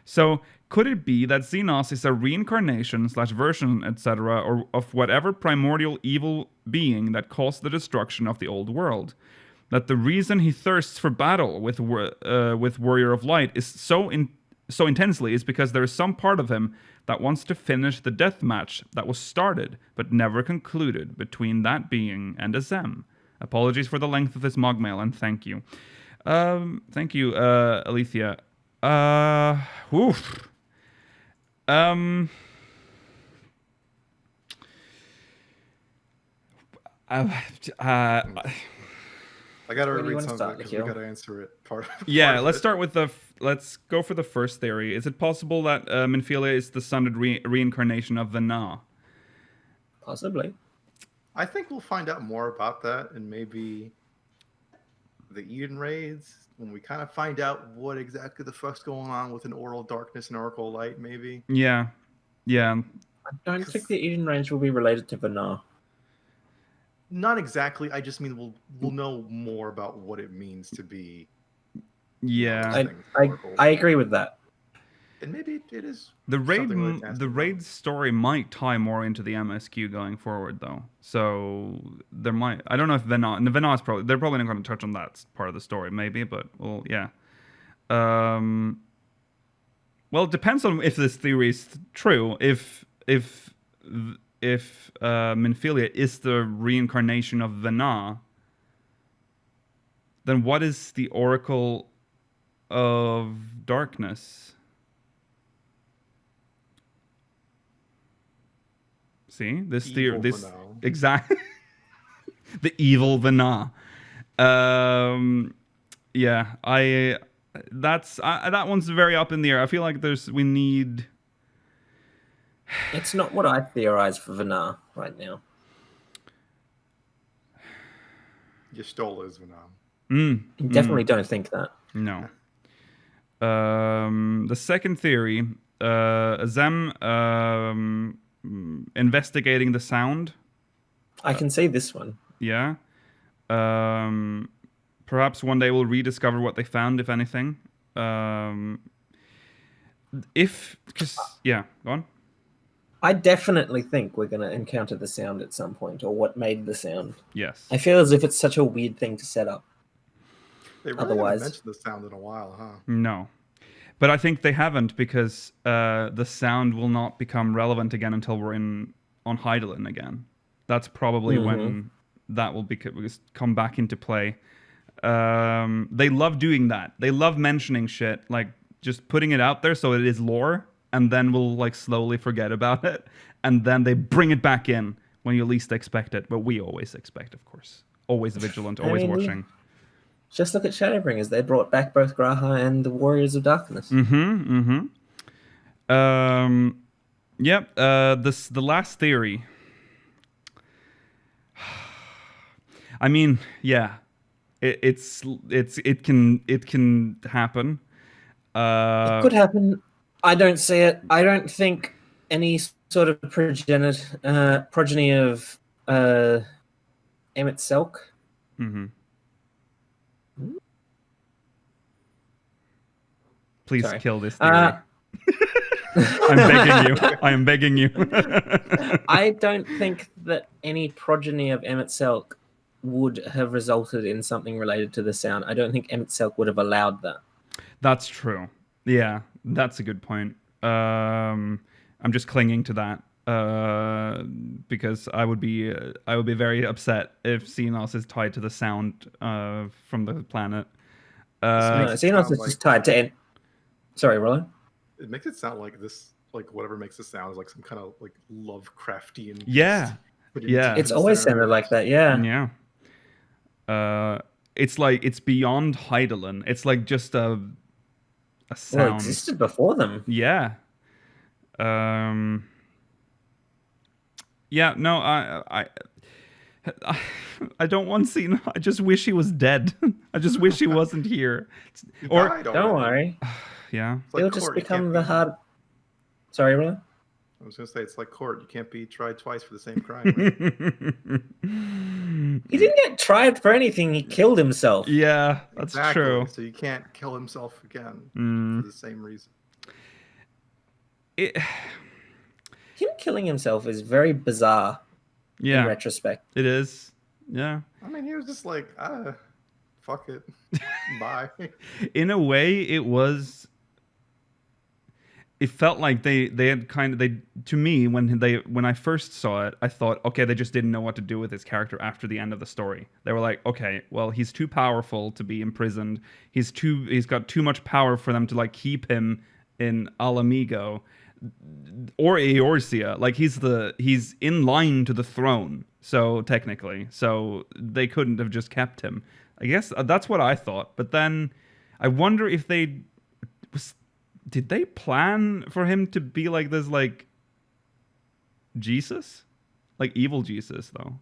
So, could it be that Xenos is a reincarnation / version, etc., or of whatever primordial evil being that caused the destruction of the old world? That the reason he thirsts for battle with Warrior of Light is so intensely is because there is some part of him that wants to finish the death match that was started but never concluded between that being and Azem. Apologies for the length of this MogMail, and thank you. Thank you, Alethea. Oof. I gotta Where do you read wanna some of start, it because we Nikhil? gotta answer it. Yeah, let's start with let's go for the first theory. Is it possible that Minfilia is the sundered reincarnation of Vana? Possibly. I think we'll find out more about that, and maybe the Eden raids when we kind of find out what exactly the fuck's going on with an Oral Darkness and Oracle Light. Maybe. Yeah. I don't think the Eden range will be related to Vana. Not exactly. I just mean we'll know more about what it means to be. Yeah. I agree with that. And maybe it is The raid something really nasty the about raid it. story might tie more into the MSQ going forward though. So there might, I don't know if Vana, and Vana is probably, they're probably not going to touch on that part of the story maybe, but well, yeah. Well, it depends on if this theory is true. If Minfilia is the reincarnation of Vana, then what is the Oracle of Darkness? See, this theory, this Vana. exact, the evil Vana. Yeah, that one's very up in the air. I feel like we need. It's not what I theorize for Vana right now. Yestola is Vana. Definitely don't think that. No. The second theory, Azem investigating the sound. I can see this one. Yeah. Perhaps one day we'll rediscover what they found, if anything. Yeah, go on. I definitely think we're going to encounter the sound at some point, or what made the sound. Yes. I feel as if it's such a weird thing to set up. They really haven't mentioned the sound in a while, huh? No. But I think they haven't because the sound will not become relevant again until we're on Hydaelyn again. That's probably when that will come back into play. They love doing that. They love mentioning shit, like just putting it out there so it is lore, and then we'll like slowly forget about it, and then they bring it back in when you least expect it. But we always expect, of course. Always vigilant, always watching. Just look at Shadowbringers. They brought back both Graha and the Warriors of Darkness. Yep. The last theory. I mean, yeah, it can happen. It could happen. I don't see it. I don't think any sort of progeny of Emmett Selk. Please kill this theory. I'm begging you. I am begging you. I don't think that any progeny of Emmett Selk would have resulted in something related to the sound. I don't think Emmett Selk would have allowed that. That's true. Yeah, that's a good point. I'm just clinging to that because I would be very upset if Xenos is tied to the sound from the planet. Xenos is just tied to. Sorry, Rollo? It makes it sound like this, like whatever makes the sound is like some kind of like Lovecraftian. Yeah. It's always sounded like that. Yeah. It's like it's beyond Hydaelyn. It's like just a sound. Well, it existed before them. Yeah. Yeah. No. I don't want Cena. I just wish he was dead. I just wish he wasn't here. Or don't worry. Yeah. He'll just become the hard. Sorry, Rollo? I was going to say, it's like court. You can't be tried twice for the same crime. He didn't get tried for anything. He killed himself. Yeah, that's true. So you can't kill himself again for the same reason. Him killing himself is very bizarre in retrospect. It is. Yeah. I mean, he was just like, fuck it. Bye. In a way, it felt like they had to me when I first saw it, I thought, okay, they just didn't know what to do with his character after the end of the story. They were like, okay, well, he's too powerful to be imprisoned. He's got too much power for them to like keep him in Alamigo or Eorzea. Like he's in line to the throne. So technically, they couldn't have just kept him. I guess that's what I thought. But then I wonder if did they plan for him to be like this, like Jesus? Like evil Jesus, though?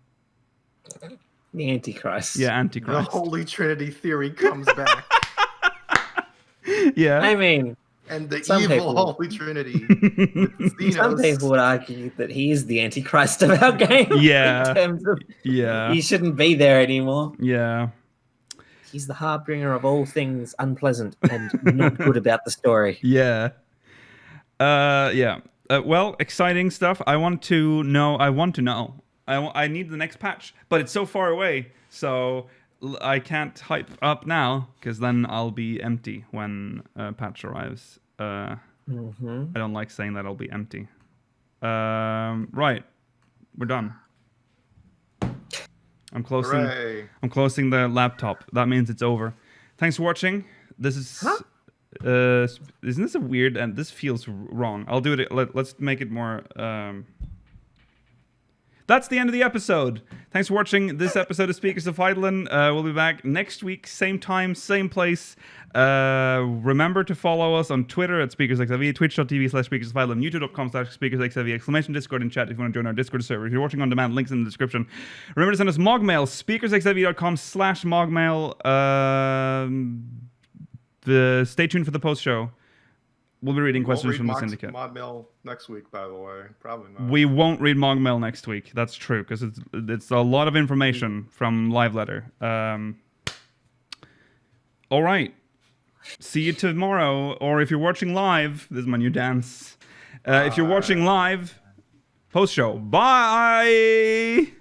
The Antichrist. Yeah, Antichrist. The Holy Trinity theory comes back. Yeah. I mean... And the evil Holy Trinity. Some people would argue that he is the Antichrist of our game. Yeah. In terms of he shouldn't be there anymore. Yeah. He's the harbinger of all things unpleasant and not good about the story. Yeah. Well, exciting stuff. I want to know. I need the next patch, but it's so far away, so I can't hype up now because then I'll be empty when patch arrives. I don't like saying that I'll be empty. Right. We're done. I'm closing. Hooray. I'm closing the laptop. That means it's over. Thanks for watching. This is. Isn't this a weird? And this feels wrong. I'll do it. Let's make it more. That's the end of the episode. Thanks for watching this episode of Speakers of Hydaelyn. We'll be back next week, same time, same place. Remember to follow us on Twitter at SpeakersXIV, twitch.tv/SpeakersOfHydaelyn, youtube.com/SpeakersXIV, exclamation Discord in chat if you want to join our Discord server. If you're watching on demand, links in the description. Remember to send us MogMail, speakersxiv.com/MogMail. Stay tuned for the post show. We'll be reading questions from the Syndicate. Mog Mail next week, by the way. Probably not. We won't read Mog Mail next week. That's true, because it's a lot of information from Live Letter. All right. See you tomorrow. Or if you're watching live, this is my new dance. If you're watching live, post show. Bye.